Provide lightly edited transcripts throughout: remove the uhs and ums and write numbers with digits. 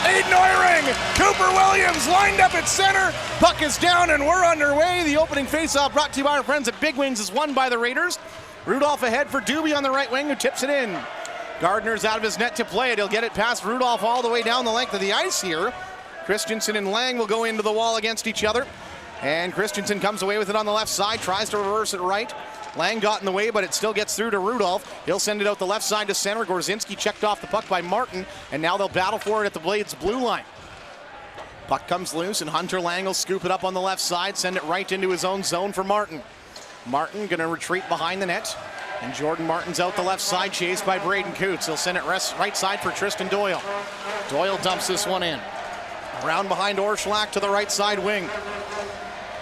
Aiden Euring, Cooper Williams lined up at center. Puck is down and we're underway. The opening faceoff brought to you by our friends at Big Wings is won by the Raiders. Rudolph ahead for Doobie on the right wing, who tips it in. Gardner's out of his net to play it. He'll get it past Rudolph all the way down the length of the ice here. Christensen and Lang will go into the wall against each other. And Christensen comes away with it on the left side, tries to reverse it right. Lang got in the way, but it still gets through to Rudolph. He'll send it out the left side to center. Gorzinski checked off the puck by Martin, and now they'll battle for it at the Blades blue line. Puck comes loose, and Hunter Lang will scoop it up on the left side, send it right into his own zone for Martin. Martin gonna retreat behind the net, and Jordan Martin's out the left side, chased by Braden Coots. He'll send it right side for Tristan Doyle. Doyle dumps this one in. Around behind Orschlak to the right side wing.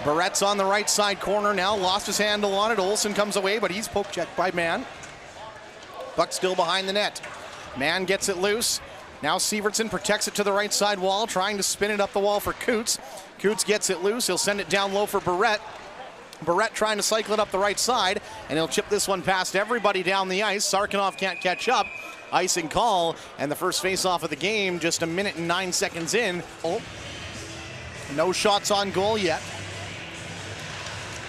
Barrett's on the right side corner now, lost his handle on it. Olsen comes away, but he's poke checked by Mann. Puck still behind the net. Mann gets it loose. Now Sievertson protects it to the right side wall, trying to spin it up the wall for Coots. Coots gets it loose. He'll send it down low for Barrett. Barrett trying to cycle it up the right side, and he'll chip this one past everybody down the ice. Sarkinov can't catch up. Icing call, and the first face-off of the game just a minute and 9 seconds in. Oh, no shots on goal yet.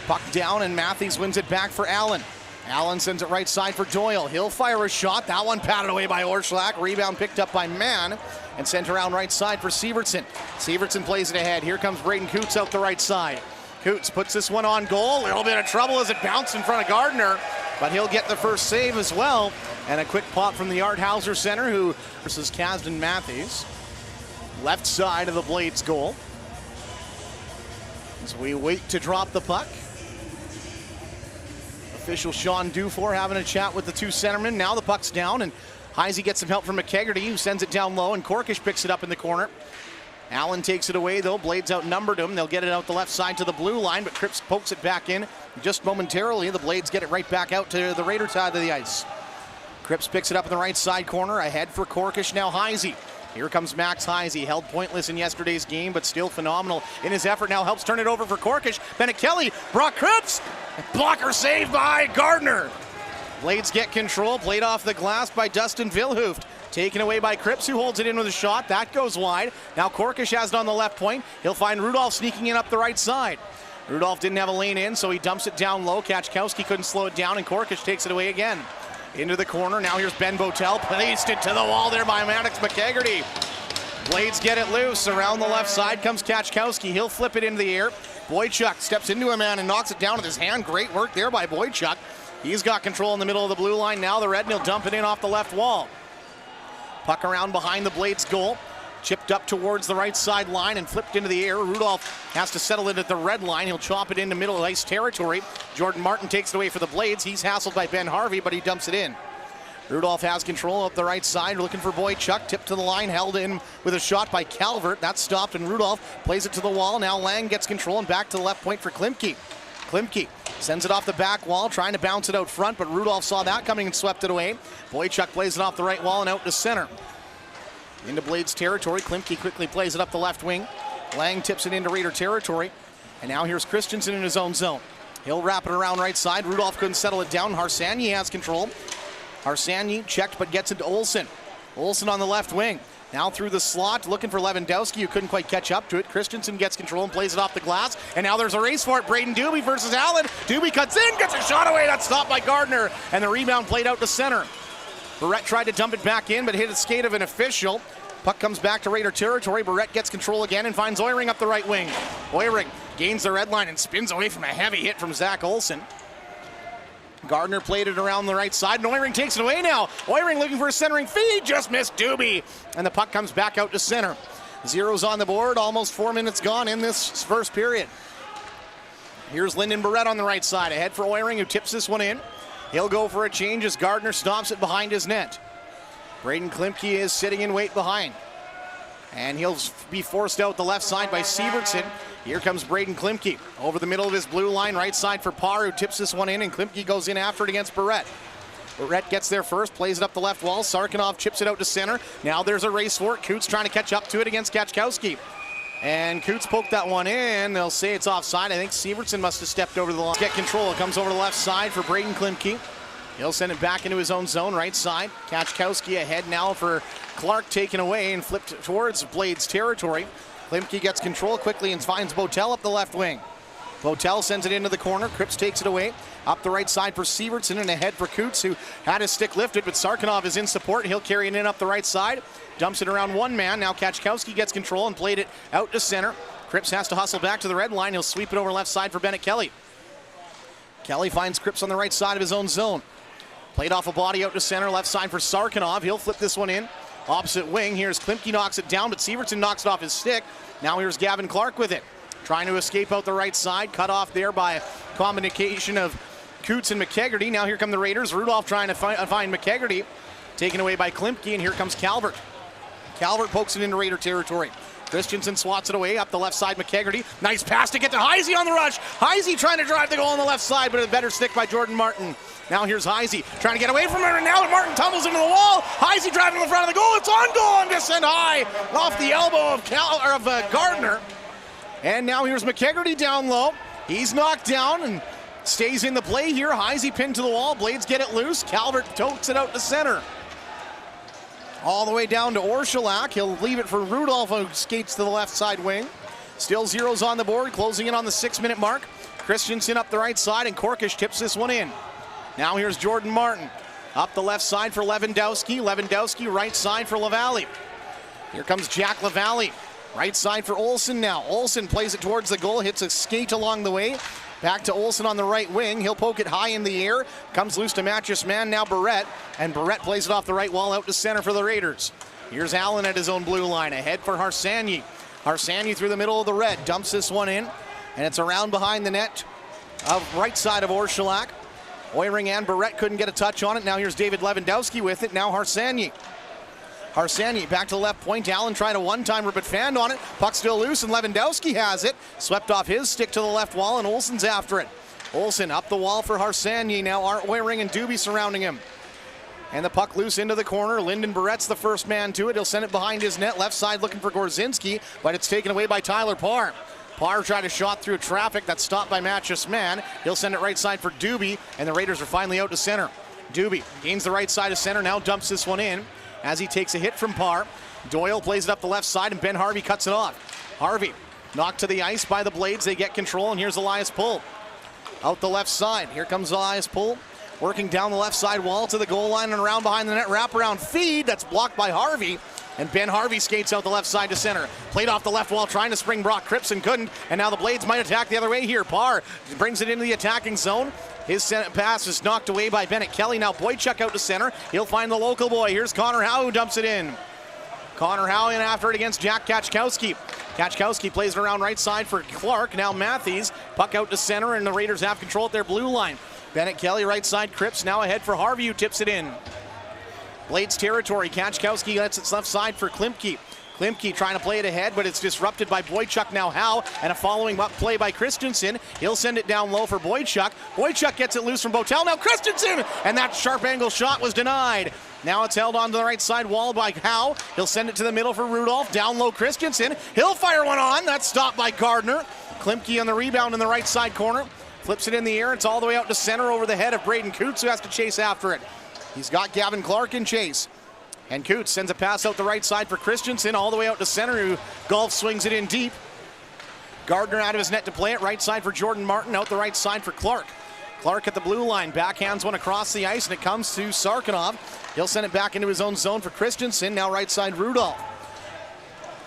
Puck down, and Matthews wins it back for Allen. Allen sends it right side for Doyle. He'll fire a shot. That one patted away by Orschlak. Rebound picked up by Mann and sent around right side for Sievertson. Sievertson plays it ahead. Here comes Braden Coots out the right side. Coots puts this one on goal. A little bit of trouble as it bounced in front of Gardner, but he'll get the first save as well. And a quick pop from the Art Hauser center, who versus Kasdan Matthews. Left side of the Blades goal. As we wait to drop the puck. Official Sean Dufour having a chat with the two centermen. Now the puck's down, and Heisey gets some help from McKegarty, who sends it down low, and Korkish picks it up in the corner. Allen takes it away, though. Blades outnumbered him. They'll get it out the left side to the blue line, but Cripps pokes it back in just momentarily. The Blades get it right back out to the Raider side of the ice. Cripps picks it up in the right side corner. Ahead for Korkish, now Heisey. Here comes Max Heisey, held pointless in yesterday's game, but still phenomenal in his effort. Now helps turn it over for Korkish. Bennett Kelly, Brock Cripps, blocker saved by Gardner. Blades get control, played off the glass by Dustin Vilhooft. Taken away by Cripps, who holds it in with a shot. That goes wide. Now Korkish has it on the left point. He'll find Rudolph sneaking in up the right side. Rudolph didn't have a lane in, so he dumps it down low. Kachkowski couldn't slow it down, and Korkish takes it away again. Into the corner, now here's Ben Botel, placed it to the wall there by Maddox McKegarty. Blades get it loose, around the left side comes Kachkowski, he'll flip it into the air. Boychuk steps into a man and knocks it down with his hand. Great work there by Boychuk. He's got control in the middle of the blue line, now the red, and he'll dump it in off the left wall. Puck around behind the Blades goal. Chipped up towards the right side line and flipped into the air. Rudolph has to settle it at the red line. He'll chop it into middle ice territory. Jordan Martin takes it away for the Blades. He's hassled by Ben Harvey, but he dumps it in. Rudolph has control up the right side, looking for Boychuk. Tipped to the line, held in with a shot by Calvert. That's stopped, and Rudolph plays it to the wall. Now Lang gets control and back to the left point for Klimke. Klimke sends it off the back wall, trying to bounce it out front, but Rudolph saw that coming and swept it away. Boychuk plays it off the right wall and out to center. Into Blades territory, Klimke quickly plays it up the left wing. Lang tips it into Raider territory. And now here's Christensen in his own zone. He'll wrap it around right side. Rudolph couldn't settle it down. Harsanyi has control. Harsanyi checked but gets it to Olsen. Olsen on the left wing. Now through the slot, looking for Lewandowski, who couldn't quite catch up to it. Christensen gets control and plays it off the glass. And now there's a race for it. Braden Doobie versus Allen. Doobie cuts in, gets a shot away. That's stopped by Gardner. And the rebound played out to center. Barrett tried to dump it back in, but hit a skate of an official. Puck comes back to Raider territory. Barrett gets control again and finds Euring up the right wing. Euring gains the red line and spins away from a heavy hit from Zach Olsen. Gardner played it around the right side, and Euring takes it away now. Euring looking for a centering feed, just missed Doobie. And the puck comes back out to center. Zeros on the board, almost 4 minutes gone in this first period. Here's Lyndon Barrett on the right side, ahead for Euring, who tips this one in. He'll go for a change as Gardner stops it behind his net. Braden Klimke is sitting in wait behind. And he'll be forced out the left side by Sievertson. Here comes Braden Klimke over the middle of his blue line, right side for Parr, who tips this one in, and Klimke goes in after it against Barrett. Barrett gets there first, plays it up the left wall. Sarkinov chips it out to center. Now there's a race for it. Coots trying to catch up to it against Kachkowski. And Coots poked that one in. They'll say it's offside. I think Sievertson must have stepped over the line. Get control. It comes over the left side for Braden Klimke. He'll send it back into his own zone, right side. Kachkowski ahead now for Clark, taken away and flipped towards Blades territory. Klimke gets control quickly and finds Botel up the left wing. Botel sends it into the corner. Cripps takes it away. Up the right side for Sievertson and ahead for Coots, who had his stick lifted, but Sarkinov is in support. He'll carry it in up the right side. Dumps it around one man. Now Kachkowski gets control and played it out to center. Cripps has to hustle back to the red line. He'll sweep it over left side for Bennett Kelly. Kelly finds Cripps on the right side of his own zone. Played off a body out to center, left side for Sarkinov. He'll flip this one in. Opposite wing, here's Klimke, knocks it down, but Sievertson knocks it off his stick. Now here's Gavin Clark with it. Trying to escape out the right side, cut off there by a combination of Coots and McKegarty. Now here come the Raiders. Rudolph trying to find McKegarty. Taken away by Klimke, and here comes Calvert. Calvert pokes it into Raider territory. Christensen swats it away up the left side. McKegarty, nice pass to get to Heisey on the rush. Heisey trying to drive the goal on the left side, but a better stick by Jordan Martin. Now here's Heisey trying to get away from her, and now Martin tumbles into the wall. Heisey driving in the front of the goal. It's on goal and just sent high off the elbow of Gardner. And now here's McKegarty down low. He's knocked down and stays in the play here. Heisey pinned to the wall. Blades get it loose. Calvert totes it out to center. All the way down to Orshilak. He'll leave it for Rudolph, who skates to the left side wing. Still zeros on the board, closing in on the 6-minute mark. Christensen up the right side, and Korkish tips this one in. Now here's Jordan Martin. Up the left side for Lewandowski. Lewandowski right side for LaValle. Here comes Jack LaValle. Right side for Olsen now. Olsen plays it towards the goal, hits a skate along the way. Back to Olsen on the right wing. He'll poke it high in the air. Comes loose to Mattress Man, now Barrett. And Barrett plays it off the right wall out to center for the Raiders. Here's Allen at his own blue line. Ahead for Harsanyi. Harsanyi through the middle of the red. Dumps this one in. And it's around behind the net. Right side of Orshilak. Oiring and Barrett couldn't get a touch on it. Now here's David Lewandowski with it. Now Harsanyi. Harsanyi back to the left point. Allen tried a one-timer but fanned on it. Puck still loose and Lewandowski has it. Swept off his stick to the left wall and Olsen's after it. Olsen up the wall for Harsanyi. Now Oiring and Doobie surrounding him. And the puck loose into the corner. Lyndon Barrett's the first man to it. He'll send it behind his net. Left side looking for Gorzinski, but it's taken away by Tyler Parr. Parr tried a shot through traffic. That's stopped by Mattress Man. He'll send it right side for Doobie, and the Raiders are finally out to center. Doobie gains the right side of center, now dumps this one in as he takes a hit from Parr. Doyle plays it up the left side, and Ben Harvey cuts it off. Harvey knocked to the ice by the Blades. They get control, and here's Elias Pull. Out the left side. Here comes Elias Pull, working down the left side wall to the goal line and around behind the net. Wraparound feed. That's blocked by Harvey. And Ben Harvey skates out the left side to center. Played off the left wall, trying to spring Brock Cripps and couldn't. And now the Blades might attack the other way here. Parr brings it into the attacking zone. His pass is knocked away by Bennett Kelly. Now Boychuk out to center. He'll find the local boy. Here's Connor Howe, who dumps it in. Connor Howe in after it against Jack Kachkowski. Kachkowski plays it around right side for Clark. Now Matthews. Puck out to center, and the Raiders have control at their blue line. Bennett Kelly right side. Cripps now ahead for Harvey, who tips it in. Blades territory. Kachkowski lets it left side for Klimke. Klimke trying to play it ahead, but it's disrupted by Boychuk. Now Howe, and a following up play by Christensen. He'll send it down low for Boychuk. Boychuk gets it loose from Botel. Now Christensen, and that sharp angle shot was denied. Now it's held onto the right side wall by Howe. He'll send it to the middle for Rudolph. Down low Christensen. He'll fire one on. That's stopped by Gardner. Klimke on the rebound in the right side corner. Flips it in the air. It's all the way out to center over the head of Braden Coots, who has to chase after it. He's got Gavin Clark in chase. And Coots sends a pass out the right side for Christensen, all the way out to center, who golf swings it in deep. Gardner out of his net to play it. Right side for Jordan Martin, out the right side for Clark. Clark at the blue line, backhands one across the ice, and it comes to Sarkinov. He'll send it back into his own zone for Christensen. Now right side Rudolph.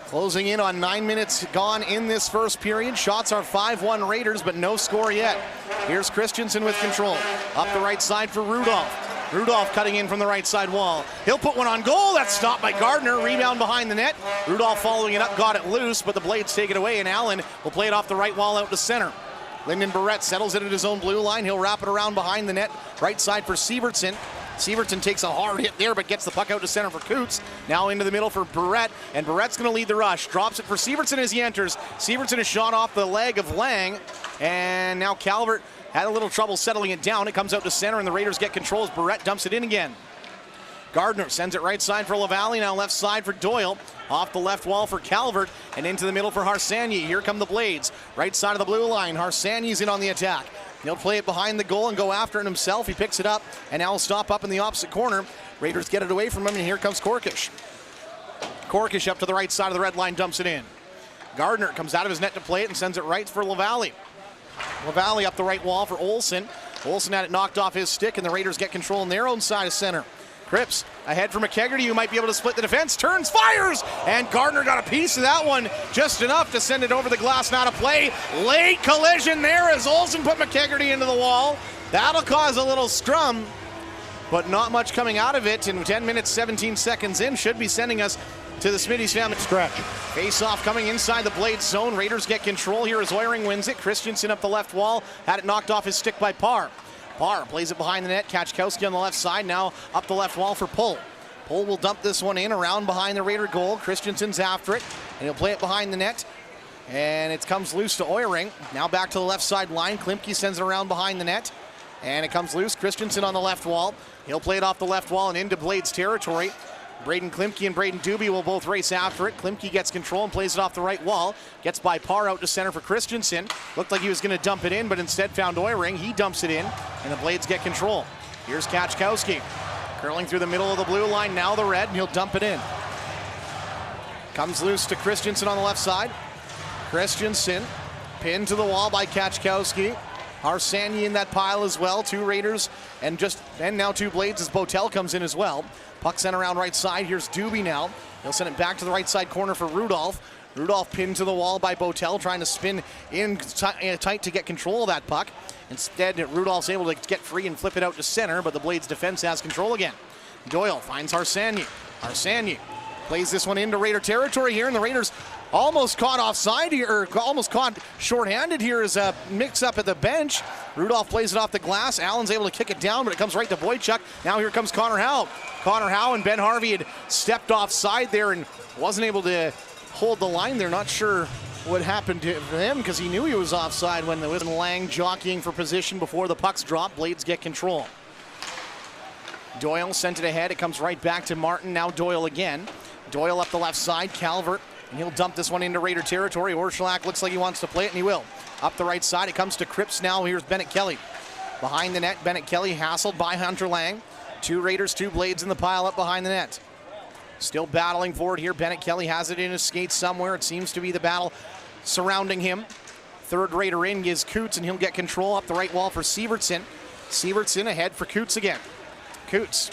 Closing in on 9 minutes gone in this first period. Shots are 5-1 Raiders, but no score yet. Here's Christensen with control. Up the right side for Rudolph. Rudolph cutting in from the right side wall. He'll put one on goal. That's stopped by Gardner. Rebound behind the net. Rudolph following it up, got it loose, but the Blades take it away, and Allen will play it off the right wall out to center. Lyndon Barrett settles it at his own blue line. He'll wrap it around behind the net. Right side for Sievertson. Sievertson takes a hard hit there, but gets the puck out to center for Coots. Now into the middle for Barrett, and Barrett's going to lead the rush. Drops it for Sievertson as he enters. Sievertson is shot off the leg of Lang, and now Calvert had a little trouble settling it down. It comes out to center, and the Raiders get control as Barrett dumps it in again. Gardner sends it right side for LaValle, now left side for Doyle. Off the left wall for Calvert, and into the middle for Harsanyi. Here come the Blades. Right side of the blue line. Harsanyi's in on the attack. He'll play it behind the goal and go after it himself. He picks it up and now will stop up in the opposite corner. Raiders get it away from him, and here comes Korkish. Korkish up to the right side of the red line, dumps it in. Gardner comes out of his net to play it and sends it right for Lavallee. Lavallee up the right wall for Olsen. Olsen had it knocked off his stick, and the Raiders get control on their own side of center. Cripps ahead for McKegarty, who might be able to split the defense, turns, fires, and Gardner got a piece of that one, just enough to send it over the glass, now to play. Late collision there as Olsen put McKegarty into the wall. That'll cause a little scrum, but not much coming out of it. In 10 minutes, 17 seconds in, should be sending us to the Smitty's family stretch. Face-off coming inside the Blades zone. Raiders get control here as Oiring wins it. Christensen up the left wall, had it knocked off his stick by Parr. Parr plays it behind the net. Kaczkowski on the left side, now up the left wall for Pull. Pull will dump this one in around behind the Raider goal. Christensen's after it, and he'll play it behind the net. And it comes loose to Oiring. Now back to the left side line. Klimke sends it around behind the net. And it comes loose. Christensen on the left wall. He'll play it off the left wall and into Blades territory. Braden Klimke and Braden Doobie will both race after it. Klimke gets control and plays it off the right wall. Gets by Parr out to center for Christensen. Looked like he was going to dump it in, but instead found Oiring. He dumps it in, and the Blades get control. Here's Kaczkowski. Curling through the middle of the blue line, now the red, and he'll dump it in. Comes loose to Christensen on the left side. Christensen pinned to the wall by Kaczkowski. Harsanyi in that pile as well. Two Raiders and now two Blades as Botel comes in as well. Puck sent around right side. Here's Doobie now. He'll send it back to the right side corner for Rudolph. Rudolph pinned to the wall by Botel, trying to spin in tight to get control of that puck. Instead, Rudolph's able to get free and flip it out to center, but the Blades defense has control again. Doyle finds Harsanyi. Harsanyi plays this one into Raider territory here, and the Raiders almost caught offside here, or almost caught shorthanded here as a mix-up at the bench. Rudolph plays it off the glass. Allen's able to kick it down, but it comes right to Boychuk. Now here comes Connor Howe. Connor Howe and Ben Harvey had stepped offside there and wasn't able to hold the line there. Not sure what happened to him because he knew he was offside when there was Lang jockeying for position before the pucks drop. Blades get control. Doyle sent it ahead. It comes right back to Martin. Now Doyle again. Doyle up the left side. Calvert. And he'll dump this one into Raider territory. Orszalak looks like he wants to play it, and he will. Up the right side, it comes to Cripps now. Here's Bennett Kelly. Behind the net, Bennett Kelly hassled by Hunter Lang. Two Raiders, two Blades in the pile up behind the net. Still battling for it here. Bennett Kelly has it in his skates somewhere. It seems to be the battle surrounding him. Third Raider in is Coots, and he'll get control up the right wall for Sievertson. Sievertson ahead for Coots again. Coots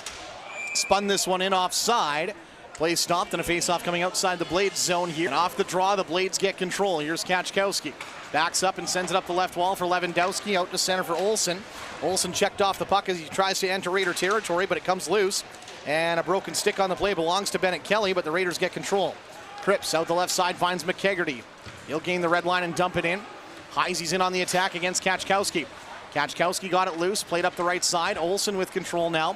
spun this one in offside. Play stopped and a face-off coming outside the Blades zone here. And off the draw, the Blades get control. Here's Kaczkowski. Backs up and sends it up the left wall for Lewandowski. Out to center for Olsen. Olsen checked off the puck as he tries to enter Raider territory, but it comes loose. And a broken stick on the play belongs to Bennett Kelly, but the Raiders get control. Cripps out the left side finds McKegarty. He'll gain the red line and dump it in. Heisey's in on the attack against Kaczkowski. Kaczkowski got it loose, played up the right side. Olsen with control now.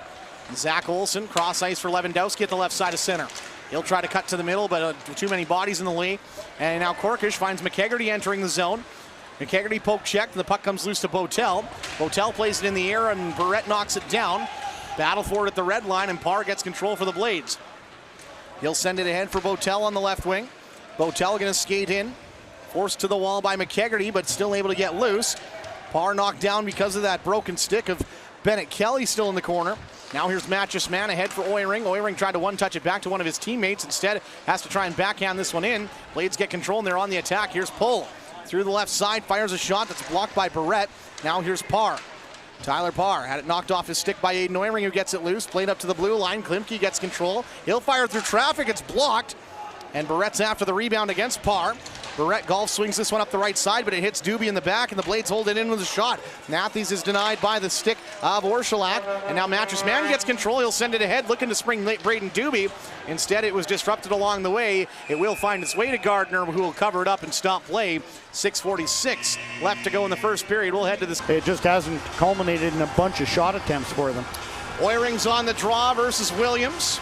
Zach Olsen, cross ice for Lewandowski at the left side of center. He'll try to cut to the middle, but too many bodies in the way. And now Korkish finds McKegarty entering the zone. McKegarty poke checked, and the puck comes loose to Botel. Botel plays it in the air, and Barrett knocks it down. Battle for it at the red line, and Parr gets control for the Blades. He'll send it ahead for Botel on the left wing. Botel going to skate in. Forced to the wall by McKegarty, but still able to get loose. Parr knocked down because of that broken stick of Bennett Kelly still in the corner. Now here's Matches Man ahead for Oiring. Oiring tried to one-touch it back to one of his teammates. Instead, has to try and backhand this one in. Blades get control, and they're on the attack. Here's Pull. Through the left side, fires a shot that's blocked by Barrett. Now here's Parr. Tyler Parr had it knocked off his stick by Aiden Oiring, who gets it loose. Played up to the blue line. Klimke gets control. He'll fire through traffic. It's blocked. And Barrett's after the rebound against Parr. Barrett golf swings this one up the right side, but it hits Doobie in the back, and the Blades hold it in with a shot. Matthews is denied by the stick of Orszalak, and now Mattress Man gets control. He'll send it ahead, looking to spring Braden Doobie. Instead, it was disrupted along the way. It will find its way to Gardner, who will cover it up and stop play. 6:46 left to go in the first period. We'll head to this. It just hasn't culminated in a bunch of shot attempts for them. Oiring's on the draw versus Williams.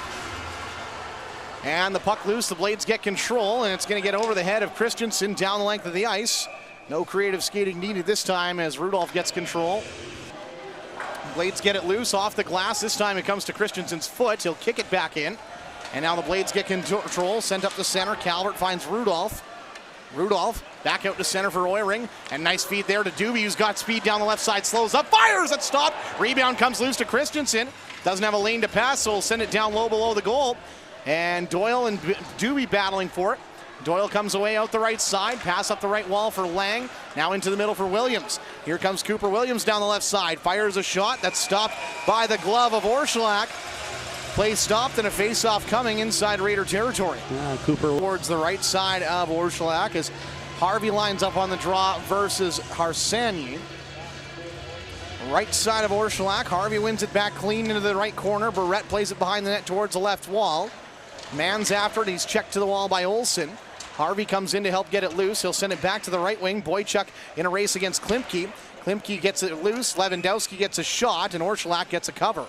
And the puck loose, the Blades get control, and it's going to get over the head of Christensen down the length of the ice. No creative skating needed this time as Rudolph gets control. Blades get it loose off the glass. This time it comes to Christensen's foot. He'll kick it back in. And now the Blades get control, sent up the center. Calvert finds Rudolph. Rudolph back out to center for Oiring, and nice feed there to Doobie, who's got speed down the left side, slows up, fires, it's stopped. Rebound comes loose to Christensen. Doesn't have a lane to pass, so we'll send it down low below the goal. And Doyle and Doobie battling for it. Doyle comes away out the right side, pass up the right wall for Lang, now into the middle for Williams. Here comes Cooper Williams down the left side, fires a shot that's stopped by the glove of Orszlak. Play stopped and a face-off coming inside Raider territory. Cooper Towards the right side of Orszlak as Harvey lines up on the draw versus Harsanyi. Right side of Orszlak, Harvey wins it back clean into the right corner. Barrett plays it behind the net towards the left wall. Mann's after it, he's checked to the wall by Olsen. Harvey comes in to help get it loose. He'll send it back to the right wing. Boychuk in a race against Klimke. Klimke gets it loose. Lewandowski gets a shot, and Orszlak gets a cover.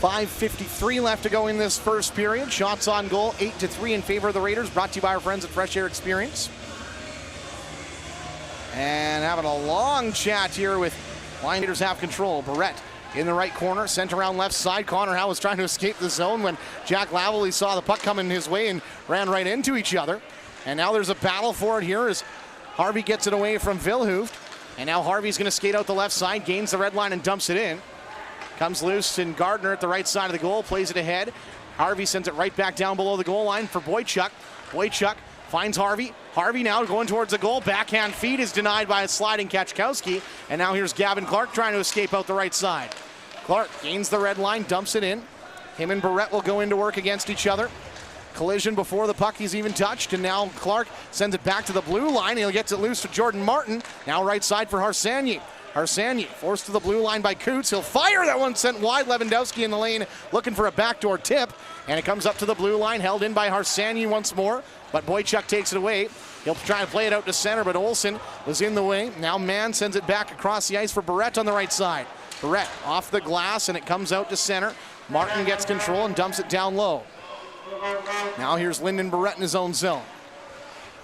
5:53 left to go in this first period. Shots on goal, 8-3 in favor of the Raiders. Brought to you by our friends at Fresh Air Experience. And having a long chat here with Raiders have control. Barrett in the right corner, sent around left side. Connor Howe was trying to escape the zone when Jack Lavallee saw the puck coming his way and ran right into each other. And now there's a battle for it here as Harvey gets it away from Vilhooft. And now Harvey's going to skate out the left side, gains the red line and dumps it in. Comes loose, and Gardner at the right side of the goal, plays it ahead. Harvey sends it right back down below the goal line for Boychuk. Boychuk finds Harvey. Harvey now going towards the goal. Backhand feed is denied by a sliding Kaczkowski. And now here's Gavin Clark trying to escape out the right side. Clark gains the red line, dumps it in. Him and Barrett will go into work against each other. Collision before the puck he's even touched, and now Clark sends it back to the blue line. He'll get it loose to Jordan Martin. Now right side for Harsanyi. Harsanyi forced to the blue line by Coots. He'll fire that one, sent wide. Lewandowski in the lane looking for a backdoor tip, and it comes up to the blue line, held in by Harsanyi once more, but Boychuk takes it away. He'll try to play it out to center, but Olsen was in the way. Now Mann sends it back across the ice for Barrett on the right side. Barrett off the glass, and it comes out to center. Martin gets control and dumps it down low. Now here's Lyndon Barrett in his own zone.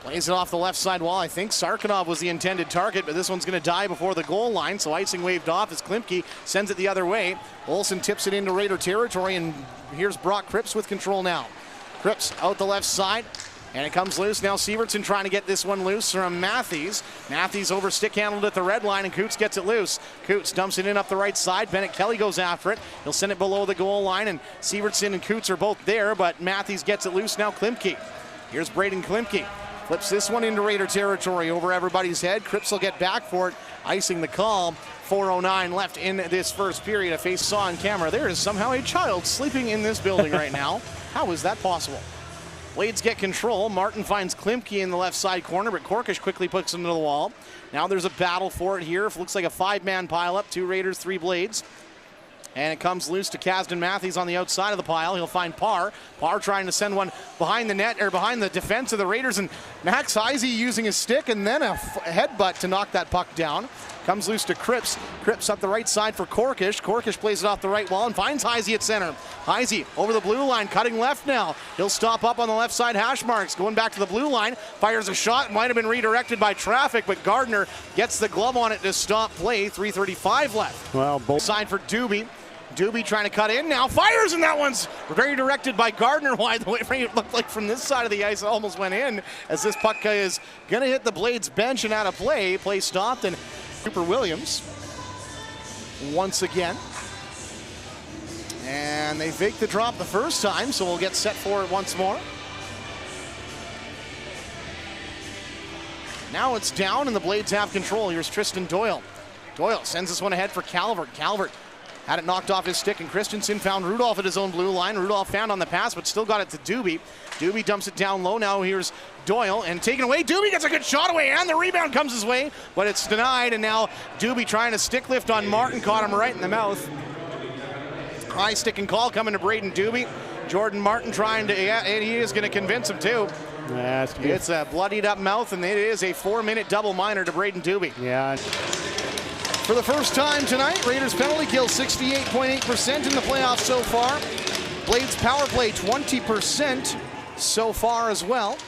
Plays it off the left side wall. I think Sarkinov was the intended target, but this one's going to die before the goal line, so icing waved off as Klimke sends it the other way. Olsen tips it into Raider territory, and here's Brock Cripps with control now. Cripps out the left side, and it comes loose. Now Sievertson trying to get this one loose from Matthews. Matthews over stick handled at the red line, and Coots gets it loose. Coots dumps it in up the right side. Bennett Kelly goes after it. He'll send it below the goal line, and Sievertson and Coots are both there, but Matthews gets it loose. Now Klimke. Here's Braden Klimke. Flips this one into Raider territory over everybody's head. Cripps will get back for it, icing the call. 4:09 left in this first period. A face saw on camera. There is somehow a child sleeping in this building right now. How is that possible? Blades get control. Martin finds Klimke in the left side corner, but Korkish quickly puts him to the wall. Now there's a battle for it here. It looks like a five-man pileup. 2 Raiders, 3 Blades. And it comes loose to Kasdan Matthews on the outside of the pile. He'll find Parr. Parr trying to send one behind the net, or behind the defense of the Raiders, and Max Heisey using his stick and then a headbutt to knock that puck down. Comes loose to Cripps. Cripps up the right side for Korkish. Korkish plays it off the right wall and finds Heisey at center. Heisey over the blue line, cutting left now. He'll stop up on the left side hash marks. Going back to the blue line, fires a shot. Might have been redirected by traffic, but Gardner gets the glove on it to stop play. 3:35 left. Well, both side for Doobie. Doobie trying to cut in now, fires, and that one's very directed by Gardner wide. The way it looked like from this side of the ice, it almost went in, as this puck is going to hit the Blades bench and out of play. Play stopped, and Cooper Williams once again. And they faked the drop the first time, so we'll get set for it once more. Now it's down, and the Blades have control. Here's Tristan Doyle. Doyle sends this one ahead for Calvert. Calvert had it knocked off his stick, and Christensen found Rudolph at his own blue line. Rudolph found on the pass, but still got it to Doobie. Doobie dumps it down low. Now here's Doyle, and taken away. Doobie gets a good shot away, and the rebound comes his way, but it's denied, and now Doobie trying to stick lift on Martin, caught him right in the mouth. High stick and call coming to Braden Doobie. Jordan Martin trying to, and he is going to convince him too. Yeah, it's a bloodied up mouth, and it is a 4-minute double minor to Braden Doobie. Yeah. For the first time tonight, Raiders penalty kill 68.8% in the playoffs so far. Blades power play 20% so far as well.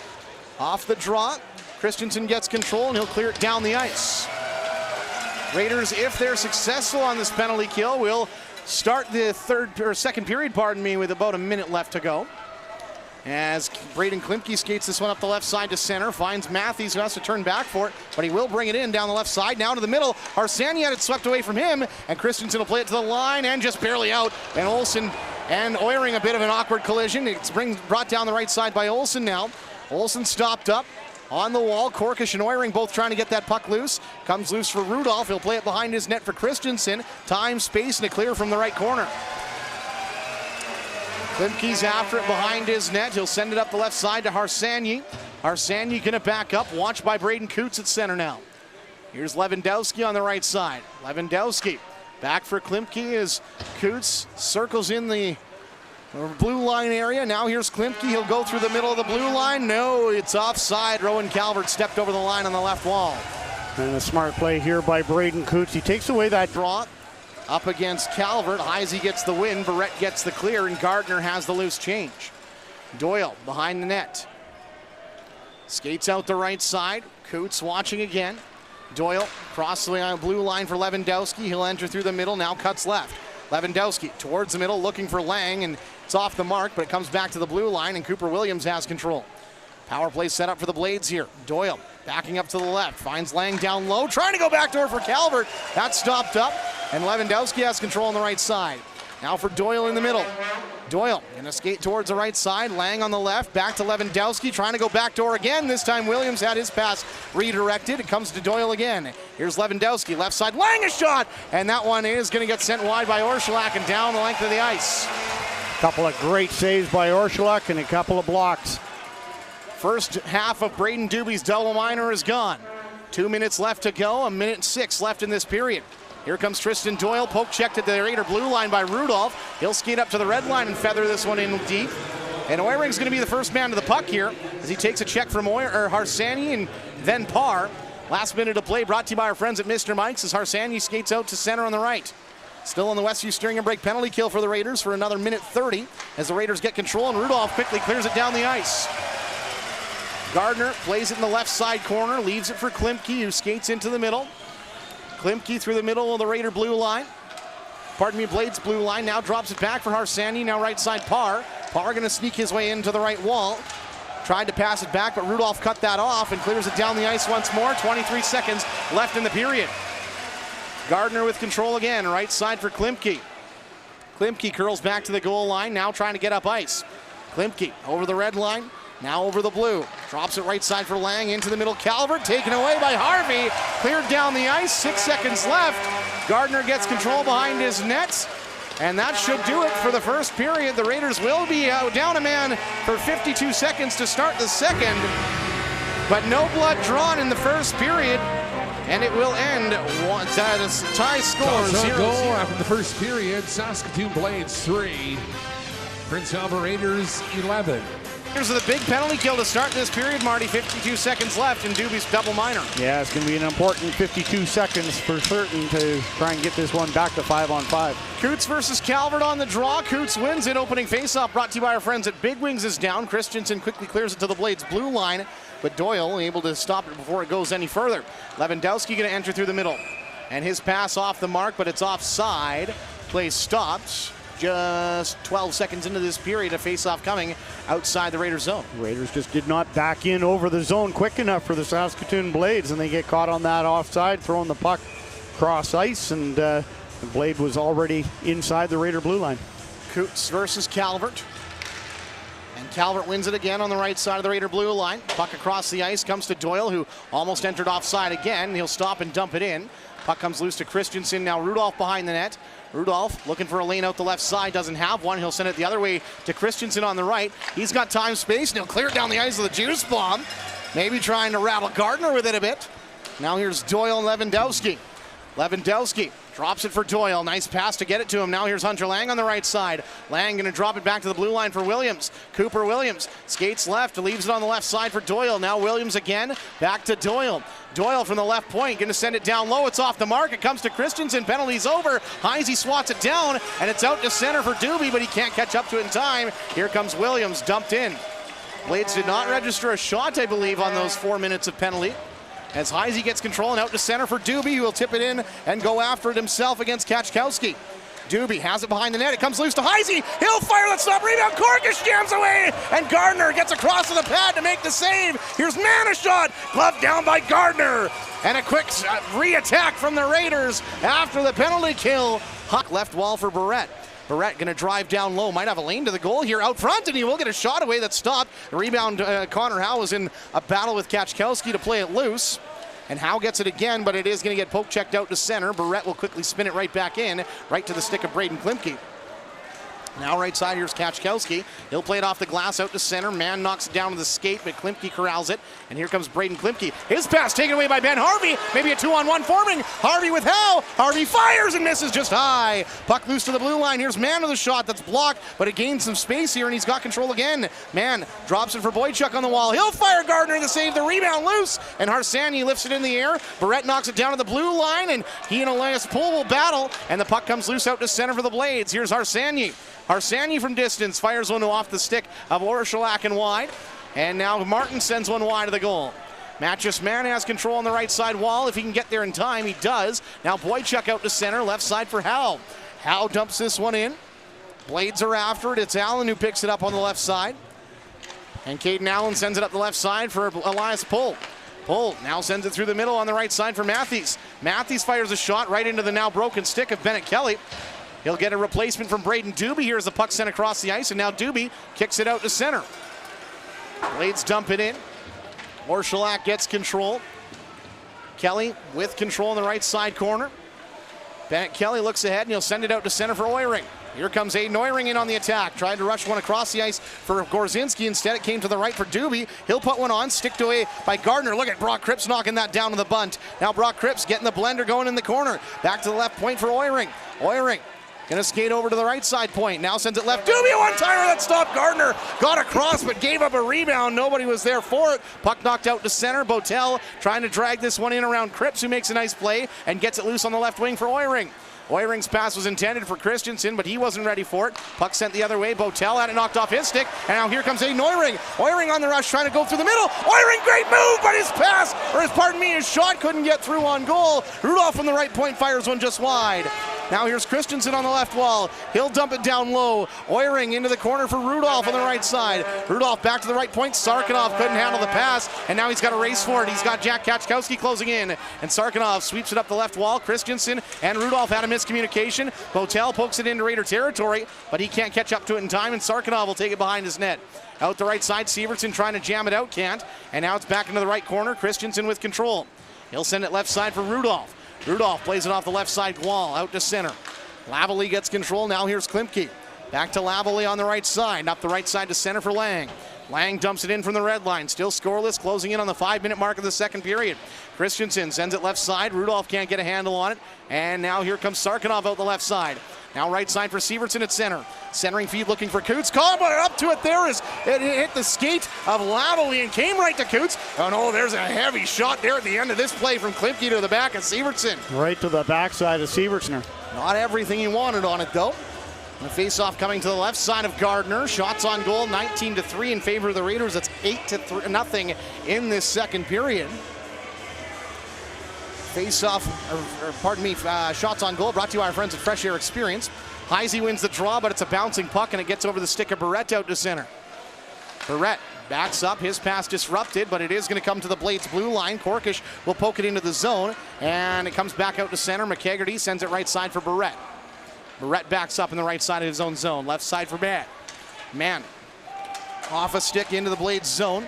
Off the draw, Christensen gets control, and he'll clear it down the ice. Raiders, if they're successful on this penalty kill, will start the second period, with about a minute left to go. as Braden Klimke skates this one up the left side to center, finds Matthews, who has to turn back for it, but he will bring it in down the left side, now to the middle. Harsanyi had it swept away from him, and Christensen will play it to the line and just barely out. And Olsen and Oehring, a bit of an awkward collision. It's brought down the right side by Olsen now. Olsen stopped up on the wall. Korkish and Oehring both trying to get that puck loose. Comes loose for Rudolph. He'll play it behind his net for Christensen. Time, space, and a clear from the right corner. Klimke's after it behind his net. He'll send it up the left side to Harsanyi. Harsanyi going to back up. Watched by Braden Coots at center now. Here's Lewandowski on the right side. Lewandowski back for Klimke as Coots circles in the blue line area. Now here's Klimke. He'll go through the middle of the blue line. No, it's offside. Rowan Calvert stepped over the line on the left wall. And a smart play here by Braden Coots. He takes away that draw. Up against Calvert. Heisey gets the win. Barrett gets the clear, and Gardner has the loose change. Doyle behind the net. Skates out the right side. Coots watching again. Doyle across the blue line for Lewandowski. He'll enter through the middle, now cuts left. Lewandowski towards the middle, looking for Lang, and it's off the mark, but it comes back to the blue line, and Cooper Williams has control. Power play set up for the Blades here. Doyle backing up to the left, finds Lang down low, trying to go backdoor for Calvert. That's stopped up, and Lewandowski has control on the right side. Now for Doyle in the middle. Doyle gonna skate towards the right side. Lang on the left, back to Lewandowski, trying to go backdoor again. This time Williams had his pass redirected. It comes to Doyle again. Here's Lewandowski, left side, Lang a shot! And that one is gonna get sent wide by Orshulak and down the length of the ice. A couple of great saves by Orshulak and a couple of blocks. First half of Braden Doobie's double minor is gone. 2 minutes left to go, 1:06 left in this period. Here comes Tristan Doyle, poke checked at the Raider blue line by Rudolph. He'll skate up to the red line and feather this one in deep. And Oehring's going to be the first man to the puck here as he takes a check from Harsanyi and then Parr. Last minute of play brought to you by our friends at Mr. Mike's as Harsanyi skates out to center on the right. Still on the Westview steering and break penalty kill for the Raiders for another minute 30 as the Raiders get control, and Rudolph quickly clears it down the ice. Gardner plays it in the left side corner, leaves it for Klimke, who skates into the middle. Klimke through the middle of the Raider blue line. Blades blue line, now drops it back for Harsanyi, now right side Parr. Parr gonna sneak his way into the right wall. Tried to pass it back, but Rudolph cut that off and clears it down the ice once more. 23 seconds left in the period. Gardner with control again, right side for Klimke. Klimke curls back to the goal line, now trying to get up ice. Klimke over the red line, now over the blue. Drops it right side for Lang, into the middle. Calvert taken away by Harvey. Cleared down the ice, 6 seconds left. Gardner gets control behind his net. And that should do it for the first period. The Raiders will be down a man for 52 seconds to start the second. But no blood drawn in the first period. And it will end at a tie score, 0-0. Goal after the first period. Saskatoon Blades 3. Prince Albert Raiders 11. Here's the big penalty kill to start this period, Marty. 52 seconds left in Doobie's double minor. Yeah, it's going to be an important 52 seconds for certain to try and get this one back to 5-on-5. Coots versus Calvert on the draw. Coots wins it. Opening faceoff brought to you by our friends at Big Wings is down. Christensen quickly clears it to the Blades blue line, but Doyle able to stop it before it goes any further. Lewandowski going to enter through the middle. And his pass off the mark, but it's offside. Play stopped. Just 12 seconds into this period, a faceoff coming outside the Raiders zone. Raiders just did not back in over the zone quick enough for the Saskatoon Blades, and they get caught on that offside, throwing the puck cross ice, and the Blade was already inside the Raider blue line. Coots versus Calvert. And Calvert wins it again on the right side of the Raider blue line. Puck across the ice comes to Doyle, who almost entered offside again. He'll stop and dump it in. Puck comes loose to Christensen. Now Rudolph behind the net. Rudolph looking for a lane out the left side, doesn't have one. He'll send it the other way to Christensen on the right. He's got time, space, and he'll clear it down the ice with a juice bomb. Maybe trying to rattle Gardner with it a bit. Now here's Doyle and Lewandowski. Lewandowski drops it for Doyle. Nice pass to get it to him. Now here's Hunter Lang on the right side. Lang going to drop it back to the blue line for Williams. Cooper Williams skates left, leaves it on the left side for Doyle. Now Williams again, back to Doyle. Doyle from the left point, going to send it down low. It's off the mark. It comes to Christensen. Penalty's over. Heisey swats it down, and it's out to center for Doobie, but he can't catch up to it in time. Here comes Williams, dumped in. Blades did not register a shot, I believe, on those 4 minutes of penalty. As Heisey gets control and out to center for Doobie, who will tip it in and go after it himself against Kaczkowski. Doobie has it behind the net. It comes loose to Heisey. He'll fire. Let's stop. Rebound. Corkish jams away. And Gardner gets across to the pad to make the save. Here's Manashot. Glove down by Gardner. And a quick re-attack from the Raiders after the penalty kill. Huck left wall for Barrett. Barrett going to drive down low. Might have a lane to the goal here out front, and he will get a shot away that's stopped. The rebound, Connor Howe was in a battle with Kachkowski to play it loose. And Howe gets it again, but it is going to get poke checked out to center. Barrett will quickly spin it right back in, right to the stick of Braden Klimke. Now right side, here's Kachkowski. He'll play it off the glass out to center. Man knocks it down to the skate, but Klimke corrals it. And here comes Braden Klimke. His pass taken away by Ben Harvey. Maybe a 2-on-1 forming. Harvey with Howe. Harvey fires and misses just high. Puck loose to the blue line. Here's Man with a shot that's blocked, but it gains some space here, and he's got control again. Man drops it for Boychuk on the wall. He'll fire Gardner to save the rebound loose, and Harsanyi lifts it in the air. Barrett knocks it down to the blue line, and he and Elias Poole will battle, and the puck comes loose out to center for the Blades. Here's Harsanyi. Harsanyi from distance fires one off the stick of Orshilak and wide. And now Martin sends one wide of the goal. Matches Man has control on the right side wall. If he can get there in time, he does. Now Boychuk out to center, left side for Howe. Howe dumps this one in. Blades are after it. It's Allen who picks it up on the left side. And Caden Allen sends it up the left side for Elias Poole. Poole now sends it through the middle on the right side for Matthews. Matthews fires a shot right into the now broken stick of Bennett Kelly. He'll get a replacement from Braden Doobie. Here's the puck sent across the ice, and now Doobie kicks it out to center. Blades dump it in. Orshilak gets control. Kelly with control in the right side corner. Bennett Kelly looks ahead, and he'll send it out to center for Oiring. Here comes Aiden Oiring in on the attack. Tried to rush one across the ice for Gorzinski. Instead, it came to the right for Doobie. He'll put one on, sticked away by Gardner. Look at Brock Cripps knocking that down to the bunt. Now Brock Cripps getting the blender going in the corner. Back to the left point for Oiring. Oiring gonna skate over to the right side point. Now sends it left. Doobie, one-timer that stopped Gardner. Got across, but gave up a rebound. Nobody was there for it. Puck knocked out to center. Botel trying to drag this one in around Cripps, who makes a nice play and gets it loose on the left wing for Oiring. Oiring's pass was intended for Christensen, but he wasn't ready for it. Puck sent the other way. Botel had it knocked off his stick, and now here comes Aiden Oiring. Oiring on the rush, trying to go through the middle. Oiring, great move, but his shot couldn't get through on goal. Rudolph from the right point fires one just wide. Now here's Christensen on the left wall. He'll dump it down low. Oiring into the corner for Rudolph on the right side. Rudolph back to the right point. Sarkinov couldn't handle the pass, and now he's got a race for it. He's got Jack Kachkowski closing in, and Sarkinov sweeps it up the left wall. Christensen and Rudolph had a miscommunication. Botel pokes it into Raider territory, but he can't catch up to it in time, and Sarkinov will take it behind his net. Out the right side, Severson trying to jam it out, can't. And now it's back into the right corner. Christensen with control. He'll send it left side for Rudolph. Rudolph plays it off the left side wall, out to center. Lavalley gets control. Now here's Klimke. Back to Lavalley on the right side. Up the right side to center for Lang. Lang dumps it in from the red line. Still scoreless, closing in on the 5-minute mark of the second period. Christensen sends it left side. Rudolph can't get a handle on it. And now here comes Sarkinov out the left side. Now right side for Severson at center. Centering feed looking for Coots. Caught, but up to it there is it hit the skate of Lavalley and came right to Coots. Oh no, there's a heavy shot there at the end of this play from Klimke to the back of Severson. Right to the backside of Severson. Not everything he wanted on it though. The face-off coming to the left side of Gardner. Shots on goal, 19-3 in favor of the Raiders. That's 8-0 in this second period. Face-off, shots on goal brought to you by our friends at Fresh Air Experience. Heisey wins the draw, but it's a bouncing puck, and it gets over the stick of Barrett out to center. Barrett backs up, his pass disrupted, but it is going to come to the Blades blue line. Corkish will poke it into the zone, and it comes back out to center. McKegarty sends it right side for Barrett. Barrett backs up in the right side of his own zone. Left side for Man. Man off a stick into the Blades zone.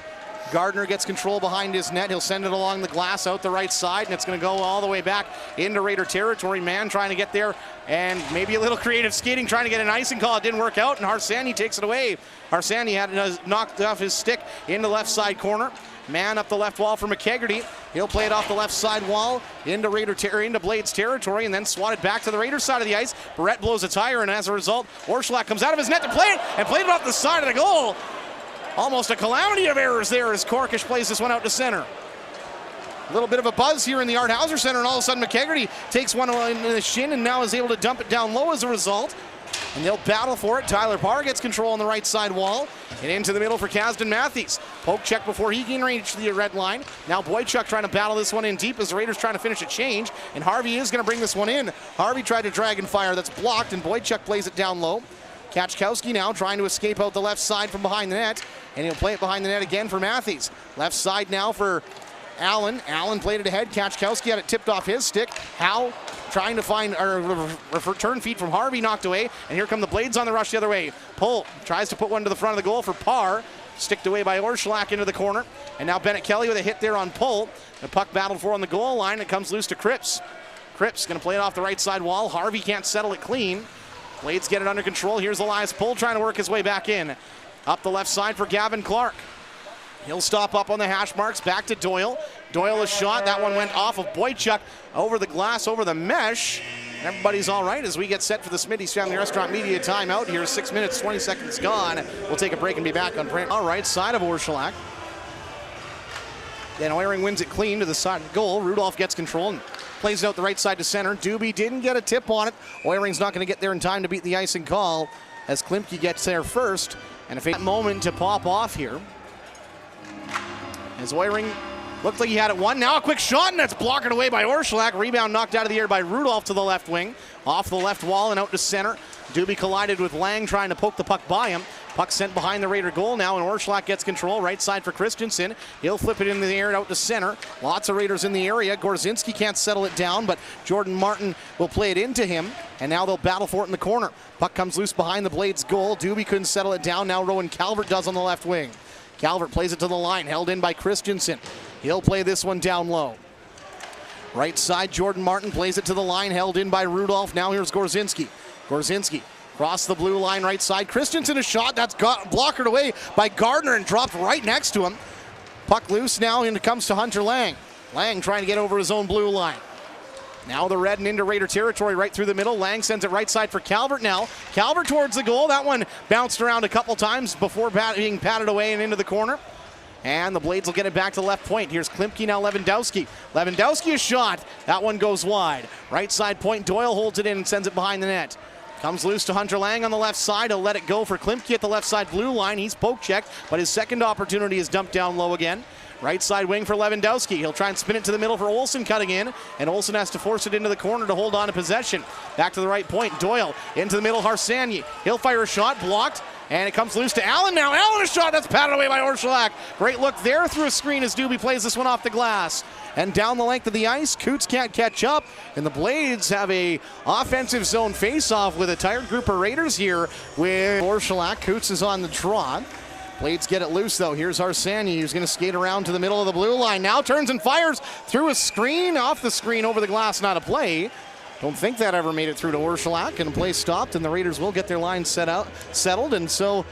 Gardner gets control behind his net. He'll send it along the glass out the right side, and it's going to go all the way back into Raider territory. Man trying to get there, and maybe a little creative skating, trying to get an icing call. It didn't work out, and Harsanyi takes it away. Harsanyi had it knocked off his stick in the left side corner. Man up the left wall for McKegarty. He'll play it off the left side wall into Blades territory, and then swatted back to the Raiders side of the ice. Barrett blows a tire, and as a result, Orshilak comes out of his net to play it, and played it off the side of the goal. Almost a calamity of errors there as Corkish plays this one out to center. A little bit of a buzz here in the Art Hauser Center, and all of a sudden McKegarty takes one in the shin and now is able to dump it down low as a result. and they'll battle for it. Tyler Parr gets control on the right side wall, and into the middle for Kasdan Matthews. Poke check before he can reach the red line. Now Boychuk trying to battle this one in deep as the Raiders trying to finish a change, and Harvey is going to bring this one in. Harvey tried to drag and fire, that's blocked, and Boychuk plays it down low. Kachkowski now trying to escape out the left side from behind the net, and he'll play it behind the net again for Matthews. Left side now for Allen. Allen played it ahead. Kachkowski had it tipped off his stick. Howe trying to find a return feed from Harvey, knocked away, and here come the Blades on the rush the other way. Pull tries to put one to the front of the goal for Parr. Sticked away by Orschelak into the corner, and now Bennett Kelly with a hit there on Pull. The puck battled for on the goal line. It comes loose to Cripps. Cripps going to play it off the right side wall. Harvey can't settle it clean. Blades get it under control. Here's Elias Pull trying to work his way back in. Up the left side for Gavin Clark. He'll stop up on the hash marks. Back to Doyle. Doyle a shot. That one went off of Boychuk over the glass, over the mesh. Everybody's all right as we get set for the Smitty's Family Restaurant media timeout. Here's 6 minutes, 20 seconds gone. We'll take a break and be back on all right side of Orschelak. Then Oehring wins it clean to the side of the goal. Rudolph gets control and plays it out the right side to center. Doobie didn't get a tip on it. Oehring's not going to get there in time to beat the icing call as Klimke gets there first. And if that moment to pop off here. As Oehring looked like he had it won. Now a quick shot, and that's blocked away by Orschelak. Rebound knocked out of the air by Rudolph to the left wing. Off the left wall and out to center. Doobie collided with Lang trying to poke the puck by him. Puck sent behind the Raider goal now, and Orschelak gets control. Right side for Christensen. He'll flip it into the air and out to center. Lots of Raiders in the area. Gorzinski can't settle it down, but Jordan Martin will play it into him, and now they'll battle for it in the corner. Puck comes loose behind the Blades goal. Doobie couldn't settle it down. Now Rowan Calvert does on the left wing. Calvert plays it to the line, held in by Christensen. He'll play this one down low. Right side, Jordan Martin plays it to the line, held in by Rudolph. Now here's Gorzinski. Gorzinski across the blue line, right side. Christensen a shot, that's got blockered away by Gardner and dropped right next to him. Puck loose now, and it comes to Hunter Lang. Lang trying to get over his own blue line. Now the red and into Raider territory right through the middle. Lang sends it right side for Calvert now. Calvert towards the goal. That one bounced around a couple times before being patted away and into the corner. And the Blades will get it back to the left point. Here's Klimke, now Lewandowski. Lewandowski a shot. That one goes wide. Right side point, Doyle holds it in and sends it behind the net. Comes loose to Hunter Lang on the left side. He'll let it go for Klimke at the left side blue line. He's poke checked, but his second opportunity is dumped down low again. Right side wing for Lewandowski. He'll try and spin it to the middle for Olsen cutting in, and Olsen has to force it into the corner to hold on to possession. Back to the right point, Doyle into the middle, Harsanyi. He'll fire a shot, blocked, and it comes loose to Allen now. Allen a shot, that's patted away by Orschelak. Great look there through a screen as Doobie plays this one off the glass. And down the length of the ice, Coots can't catch up, and the Blades have a offensive zone face-off with a tired group of Raiders here with Orschelak. Coots is on the draw. Blades get it loose though. Here's Harsanyi, who's going to skate around to the middle of the blue line. Now turns and fires through a screen, off the screen, over the glass, not a play. Don't think that ever made it through to Orschelak, and the play stopped, and the Raiders will get their line settled. And so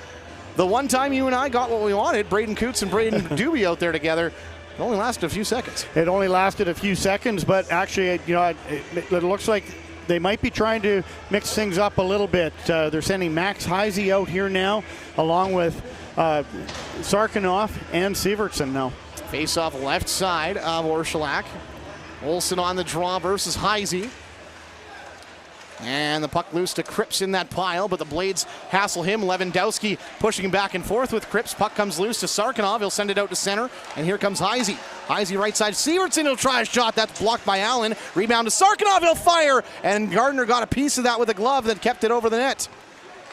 the one time you and I got what we wanted, Braden Coots and Braden Doobie out there together, it only lasted a few seconds. It only lasted a few seconds, but actually, you know, it looks like they might be trying to mix things up a little bit. They're sending Max Heisey out here now, along with Sarkanoff and Sievertson now. Face off left side of Orschelak. Olsen on the draw versus Heisey. And the puck loose to Cripps in that pile, but the Blades hassle him. Lewandowski pushing back and forth with Cripps. Puck comes loose to Sarkanov. He'll send it out to center, and here comes Heisey. Heisey right side. Sievertson will try a shot. That's blocked by Allen. Rebound to Sarkanov. He'll fire, and Gardner got a piece of that with a glove that kept it over the net.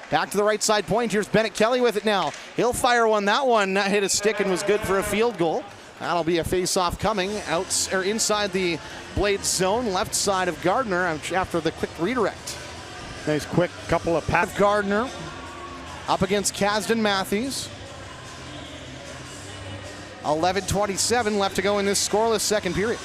Back to the right side point. Here's Bennett Kelly with it now. He'll fire one. That one hit a stick and was good for a field goal. That'll be a face-off coming out or inside the Blades zone, left side of Gardner after the quick redirect. Nice quick couple of passes. Gardner up against Kasdan Matthews. 11:27 left to go in this scoreless second period.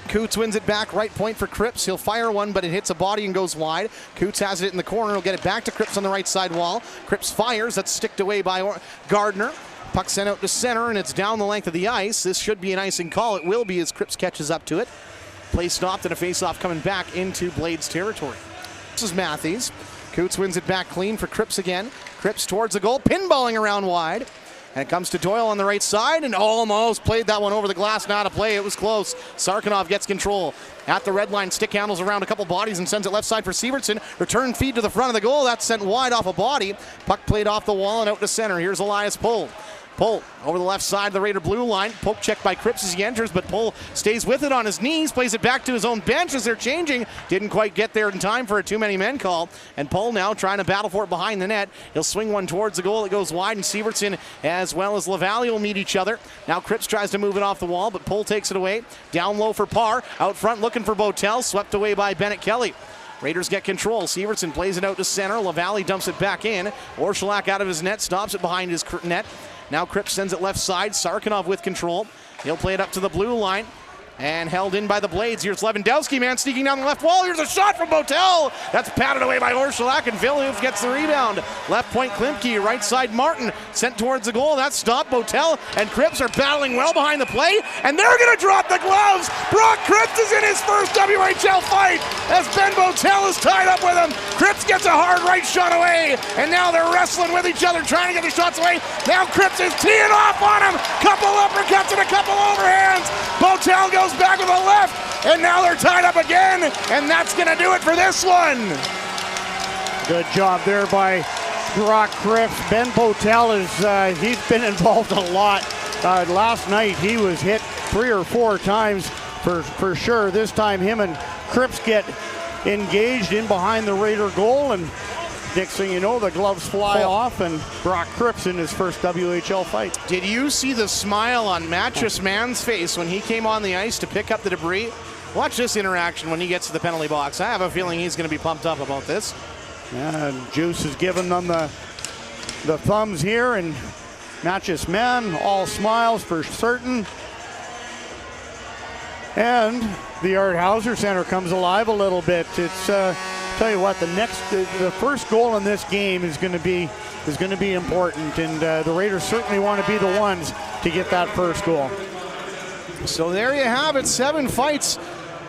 Coots wins it back, right point for Cripps. He'll fire one, but it hits a body and goes wide. Coots has it in the corner. He'll get it back to Cripps on the right side wall. Cripps fires. That's sticked away by Gardner. Puck sent out to center, and it's down the length of the ice. This should be an icing call. It will be as Cripps catches up to it. Play stopped and a face-off coming back into Blades territory. This is Matthews. Coots wins it back clean for Cripps again. Cripps towards the goal, pinballing around wide. And it comes to Doyle on the right side and almost played that one over the glass. Not a play. It was close. Sarkanov gets control. At the red line, stick handles around a couple bodies and sends it left side for Sievertson. Return feed to the front of the goal. That's sent wide off a body. Puck played off the wall and out to center. Here's Elias Pohl. Pohl over the left side of the Raider blue line. Poke check by Cripps as he enters, but Pohl stays with it on his knees, plays it back to his own bench as they're changing. Didn't quite get there in time for a too many men call. And Pohl now trying to battle for it behind the net. He'll swing one towards the goal. It goes wide, and Sievertson as well as Lavallee will meet each other. Now Cripps tries to move it off the wall, but Pohl takes it away. Down low for Parr. Out front looking for Botel. Swept away by Bennett Kelly. Raiders get control. Sievertson plays it out to center. Lavallee dumps it back in. Orszalak out of his net, stops it behind his net. Now Cripps sends it left side. Sarkanov with control. He'll play it up to the blue line. And held in by the Blades. Here's Lewandowski, man, sneaking down the left wall. Here's a shot from Botel. That's patted away by Orszalak, and Vilhuf gets the rebound. Left point Klimke, right side Martin, sent towards the goal. That stopped. Botel and Cripps are battling well behind the play, and they're going to drop the gloves. Brock Cripps is in his first WHL fight as Ben Botel is tied up with him. Cripps gets a hard right shot away, and now they're wrestling with each other, trying to get the shots away. Now Cripps is teeing off on him. Couple uppercuts and a couple overhands. Botel goes back with a left, and now they're tied up again, and that's going to do it for this one. Good job there by Brock Cripps. Ben Botel is he's been involved a lot. Last night he was hit 3 or 4 times for sure. This time him and Cripps get engaged in behind the Raider goal, and next thing you know, the gloves fly off, and Brock Cripps in his first WHL fight. Did you see the smile on Mattress Man's face when he came on the ice to pick up the debris? Watch this interaction when he gets to the penalty box. I have a feeling he's going to be pumped up about this. Yeah, Juice is giving them the thumbs here, and Mattress Man all smiles for certain. And the Art Hauser Center comes alive a little bit. It's tell you what, the first goal in this game is going to be important, and the Raiders certainly want to be the ones to get that first goal. So there you have it, 7 fights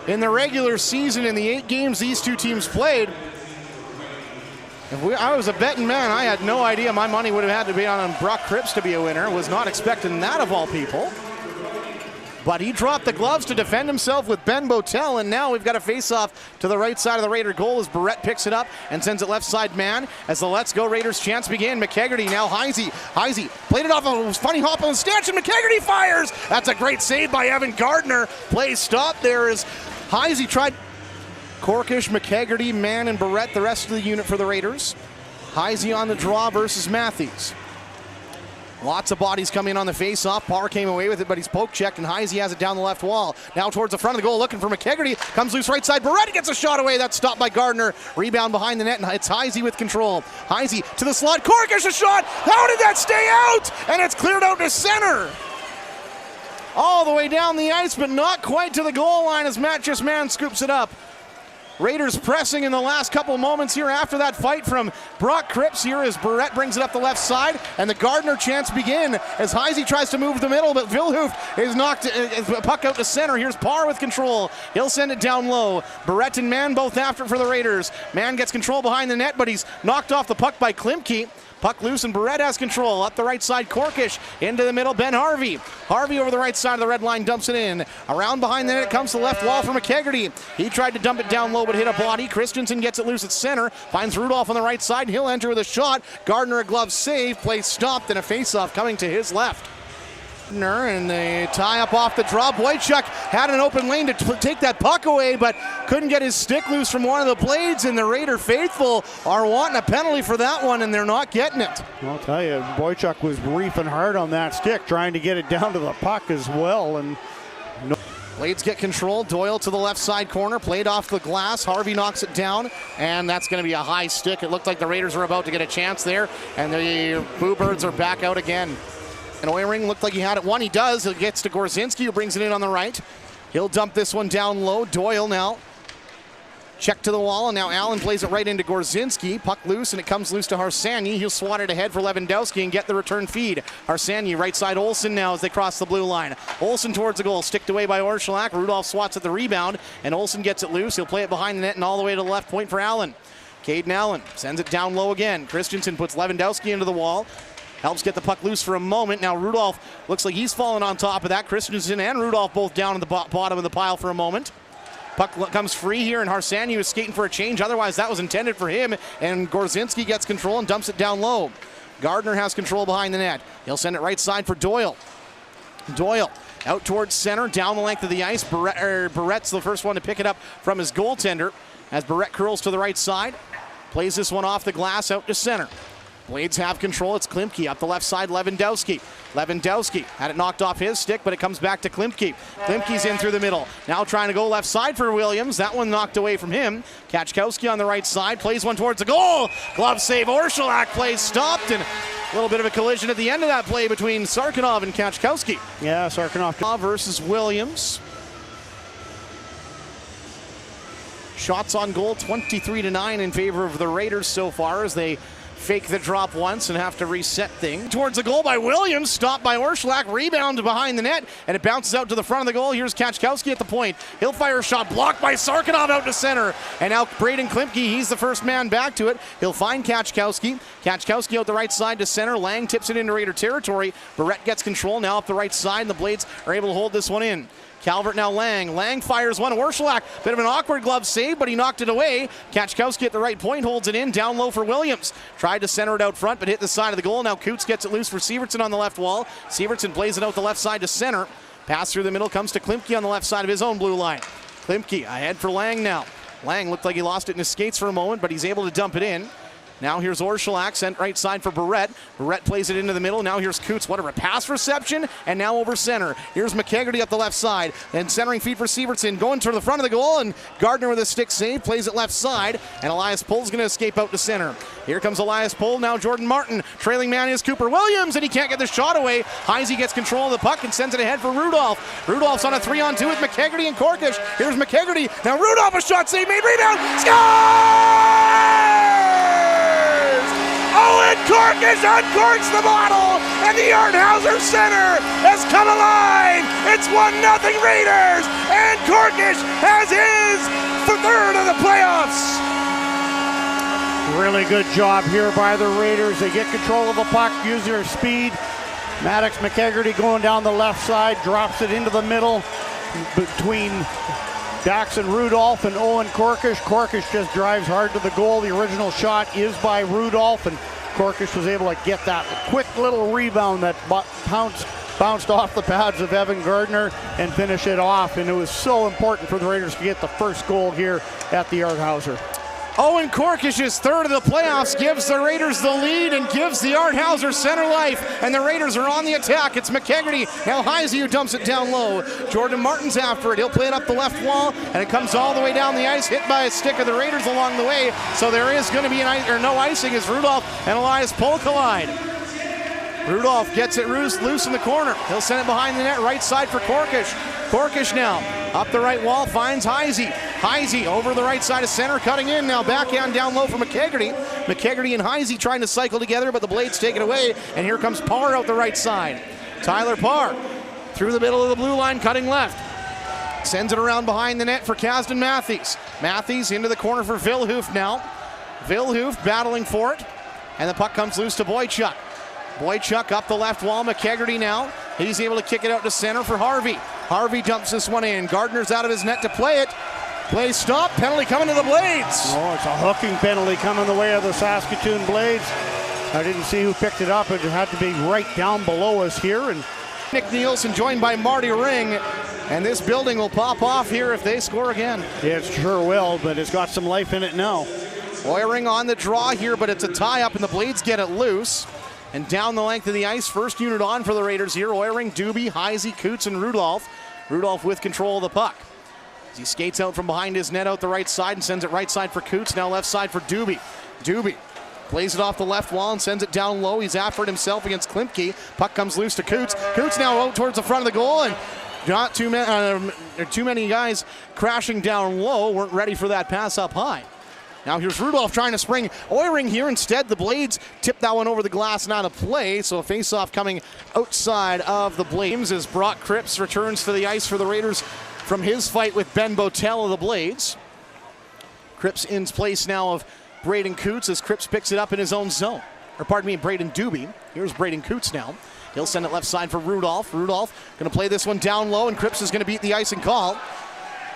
in the regular season in the 8 games these two teams played. I was a betting man. I had no idea my money would have had to be on Brock Cripps to be a winner. Was not expecting that of all people. But he dropped the gloves to defend himself with Ben Botel, and now we've got a face-off to the right side of the Raider goal as Barrett picks it up and sends it left side man as the Let's Go Raiders chance begin. McKegarty now Heisey played it off a funny hop on the stanchion. McKegarty fires. That's a great save by Evan Gardner. Play stopped there as Heisey tried. Corkish, McKegarty, Mann, and Barrett, the rest of the unit for the Raiders. Heisey on the draw versus Matthews. Lots of bodies coming in on the face-off. Parr came away with it, but he's poke-checked, and Heisey has it down the left wall. Now towards the front of the goal, looking for McKegarty. Comes loose right side. Barrett gets a shot away. That's stopped by Gardner. Rebound behind the net, and it's Heisey with control. Heisey to the slot. Corkish a shot. How did that stay out? And it's cleared out to center. All the way down the ice, but not quite to the goal line as Mattress Man scoops it up. Raiders pressing in the last couple moments here after that fight from Brock Cripps here as Barrett brings it up the left side, and the Gardner chance begin as Heisey tries to move the middle, but Vilhuf is knocked a puck out to center. Here's Parr with control. He'll send it down low. Barrett and Mann both after it for the Raiders. Mann gets control behind the net, but he's knocked off the puck by Klimke. Puck loose and Barrett has control. Up the right side, Corkish. Into the middle, Ben Harvey. Harvey over the right side of the red line, dumps it in. Around behind the net, it comes to the left wall for McKegarty. He tried to dump it down low, but hit a body. Christensen gets it loose at center. Finds Rudolph on the right side. He'll enter with a shot. Gardner a glove save. Play stopped and a face-off coming to his left. And they tie up off the draw. Boychuk had an open lane to take that puck away, but couldn't get his stick loose from one of the Blades, and the Raider faithful are wanting a penalty for that one, and they're not getting it. I'll tell you, Boychuk was reefing hard on that stick, trying to get it down to the puck as well. And Blades get control. Doyle to the left side corner, played off the glass. Harvey knocks it down, and that's going to be a high stick. It looked like the Raiders were about to get a chance there, and the Bluebirds are back out again. And Oehring looked like he had it one. He does. He gets to Gorzinski, who brings it in on the right. He'll dump this one down low. Doyle now. Check to the wall, and now Allen plays it right into Gorzinski. Puck loose, and it comes loose to Harsanyi. He'll swat it ahead for Lewandowski and get the return feed. Harsanyi, right side Olsen now as they cross the blue line. Olsen towards the goal, sticked away by Orszalak. Rudolph swats at the rebound, and Olsen gets it loose. He'll play it behind the net and all the way to the left point for Allen. Caden Allen sends it down low again. Christensen puts Lewandowski into the wall. helps get the puck loose for a moment. Now Rudolph looks like he's fallen on top of that. Christensen and Rudolph both down in the bottom of the pile for a moment. Puck comes free here, and Harsanyi is skating for a change. Otherwise, that was intended for him, and Gorzinski gets control and dumps it down low. Gardner has control behind the net. He'll send it right side for Doyle. Doyle out towards center, down the length of the ice. Barrett's the first one to pick it up from his goaltender as Barrett curls to the right side. Plays this one off the glass out to center. Blades have control. It's Klimke up the left side. Lewandowski. Lewandowski had it knocked off his stick, but it comes back to Klimke. Klimke's in through the middle. Now trying to go left side for Williams. That one knocked away from him. Kachkowski on the right side. Plays one towards the goal. Glove save. Orshulak plays stopped, and a little bit of a collision at the end of that play between Sarkinov and Kachkowski. Yeah, Sarkinov versus Williams. Shots on goal 23-9 in favor of the Raiders so far as they fake the drop once and have to reset things. Towards the goal by Williams, stopped by Orshulak, rebound behind the net, and it bounces out to the front of the goal. Here's Kachkowski at the point. He'll fire a shot, blocked by Sarkinov out to center. And now Braden Klimke, he's the first man back to it. He'll find Kachkowski. Kachkowski out the right side to center. Lang tips it into Raider territory. Barrett gets control now up the right side, and the Blades are able to hold this one in. Calvert now Lang. Lang fires one. Orshulak, bit of an awkward glove save, but he knocked it away. Kachkowski at the right point holds it in. Down low for Williams. Tried to center it out front, but hit the side of the goal. Now Coots gets it loose for Sievertson on the left wall. Sievertson plays it out the left side to center. Pass through the middle comes to Klimke on the left side of his own blue line. Klimke ahead for Lang now. Lang looked like he lost it in his skates for a moment, but he's able to dump it in. Now here's Orshulak, sent right side for Barrett. Barrett plays it into the middle. Now here's Coots. What a pass reception, and now over center. Here's McKegarty up the left side, and centering feed for Sievertson. Going to the front of the goal, and Gardner with a stick save, plays it left side, and Elias Pohl's going to escape out to center. Here comes Elias Pohl. Now Jordan Martin. Trailing man is Cooper Williams, and he can't get the shot away. Heisey gets control of the puck and sends it ahead for Rudolph. Rudolph's on a 3-on-2 with McKegarty and Korkish. Here's McKegarty. Now Rudolph, a shot save made, rebound, scores! Owen Korkish uncorks the bottle, and the Arnhauser Center has come alive. It's 1-0 Raiders, and Korkish has his third of the playoffs. Really good job here by the Raiders. They get control of the puck, use their speed. Maddox McKegarty going down the left side, drops it into the middle between Dax and Rudolph and Owen Korkish. Korkish just drives hard to the goal. The original shot is by Rudolph, and Korkish was able to get that quick little rebound that bounced off the pads of Evan Gardner and finish it off. And it was so important for the Raiders to get the first goal here at the Arnhauser. Owen Korkish's third of the playoffs gives the Raiders the lead and gives the Arnhauser Center life, and the Raiders are on the attack. It's McKegarty, now Heisey who dumps it down low. Jordan Martin's after it. He'll play it up the left wall, and it comes all the way down the ice, hit by a stick of the Raiders along the way. So there is going to be no icing as Rudolph and Elias Pohl collide. Rudolph gets it loose in the corner. He'll send it behind the net, right side for Korkish. Korkish now up the right wall, finds Heisey. Heisey over the right side of center, cutting in now, backhand down low for McKegarty. McKegarty and Heisey trying to cycle together, but the Blades take it away, and here comes Parr out the right side. Tyler Parr through the middle of the blue line, cutting left. Sends it around behind the net for Kasdan Matthews. Matthews into the corner for Vilhoof now. Vilhoof battling for it, and the puck comes loose to Boychuk. Boychuk up the left wall, McKegarty now. He's able to kick it out to center for Harvey. Harvey dumps this one in. Gardner's out of his net to play it. Play stop, penalty coming to the Blades. Oh, it's a hooking penalty coming the way of the Saskatoon Blades. I didn't see who picked it up. It had to be right down below us here. And Nick Nielsen joined by Marty Ring. And this building will pop off here if they score again. Yeah, it sure will, but it's got some life in it now. Oiring on the draw here, but it's a tie-up, and the Blades get it loose. And down the length of the ice, first unit on for the Raiders here. Oiring, Doobie, Heisey, Coots, and Rudolph. Rudolph with control of the puck. As he skates out from behind his net out the right side and sends it right side for Coots, now left side for Doobie. Doobie plays it off the left wall and sends it down low. He's after it himself against Klimke. Puck comes loose to Coots. Coots now out towards the front of the goal, and not too many guys crashing down low weren't ready for that pass up high. Now here's Rudolph trying to spring Oiring here. Instead, the Blades tip that one over the glass and out of play. So a face-off coming outside of the Blades as Brock Cripps returns to the ice for the Raiders from his fight with Ben Botel of the Blades. Cripps in place now of Braden Coots as Cripps picks it up in his own zone. Braden Doobie. Here's Braden Coots now. He'll send it left side for Rudolph. Rudolph going to play this one down low, and Cripps is going to beat the icing call.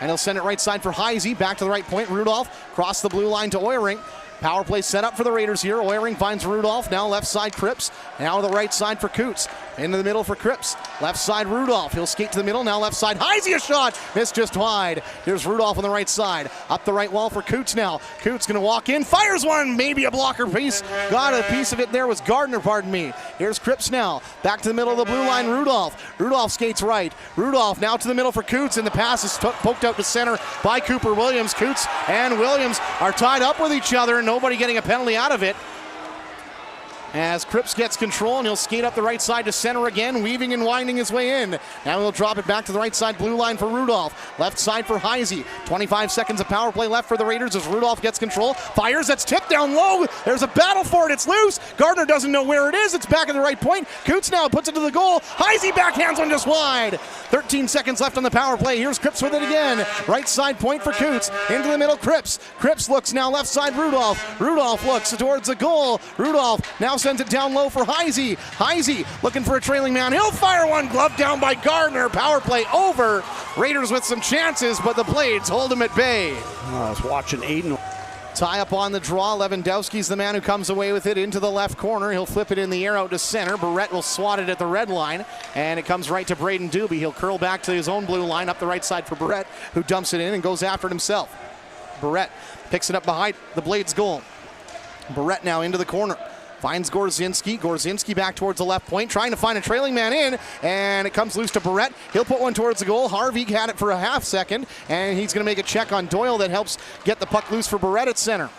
And he'll send it right side for Heisey. Back to the right point. Rudolph cross the blue line to Oiring. Power play set up for the Raiders here. Oiring finds Rudolph. Now left side Cripps. Now the right side for Coots. Into the middle for Cripps. Left side Rudolph. He'll skate to the middle. Now left side Heisey, a shot. Missed just wide. Here's Rudolph on the right side. Up the right wall for Coots now. Coots going to walk in. Fires one. Maybe a blocker piece. Got a piece of it there. Was Gardner, pardon me. Here's Cripps now. Back to the middle of the blue line. Rudolph. Rudolph skates right. Rudolph now to the middle for Coots. And the pass is poked out to center by Cooper Williams. Coots and Williams are tied up with each other. Nobody getting a penalty out of it. As Cripps gets control, and he'll skate up the right side to center again, weaving and winding his way in. Now he'll drop it back to the right side blue line for Rudolph. Left side for Heisey. 25 seconds of power play left for the Raiders as Rudolph gets control. Fires, that's tipped down low. There's a battle for it. It's loose. Gardner doesn't know where it is. It's back at the right point. Coots now puts it to the goal. Heisey backhands one just wide. 13 seconds left on the power play. Here's Cripps with it again. Right side point for Coots. Into the middle, Cripps. Cripps looks now left side Rudolph. Rudolph looks towards the goal. Rudolph now sends it down low for Heisey. Heisey looking for a trailing man. He'll fire one, glove down by Gardner. Power play over. Raiders with some chances, but the Blades hold them at bay. I was watching Aiden. Tie up on the draw. Lewandowski's the man who comes away with it into the left corner. He'll flip it in the air out to center. Barrett will swat it at the red line, and it comes right to Braden Doobie. He'll curl back to his own blue line up the right side for Barrett, who dumps it in and goes after it himself. Barrett picks it up behind the Blades goal. Barrett now into the corner. Finds Gorzinski. Gorzinski back towards the left point, trying to find a trailing man in, and it comes loose to Barrett. He'll put one towards the goal. Harvey had it for a half second, and he's going to make a check on Doyle that helps get the puck loose for Barrett at center.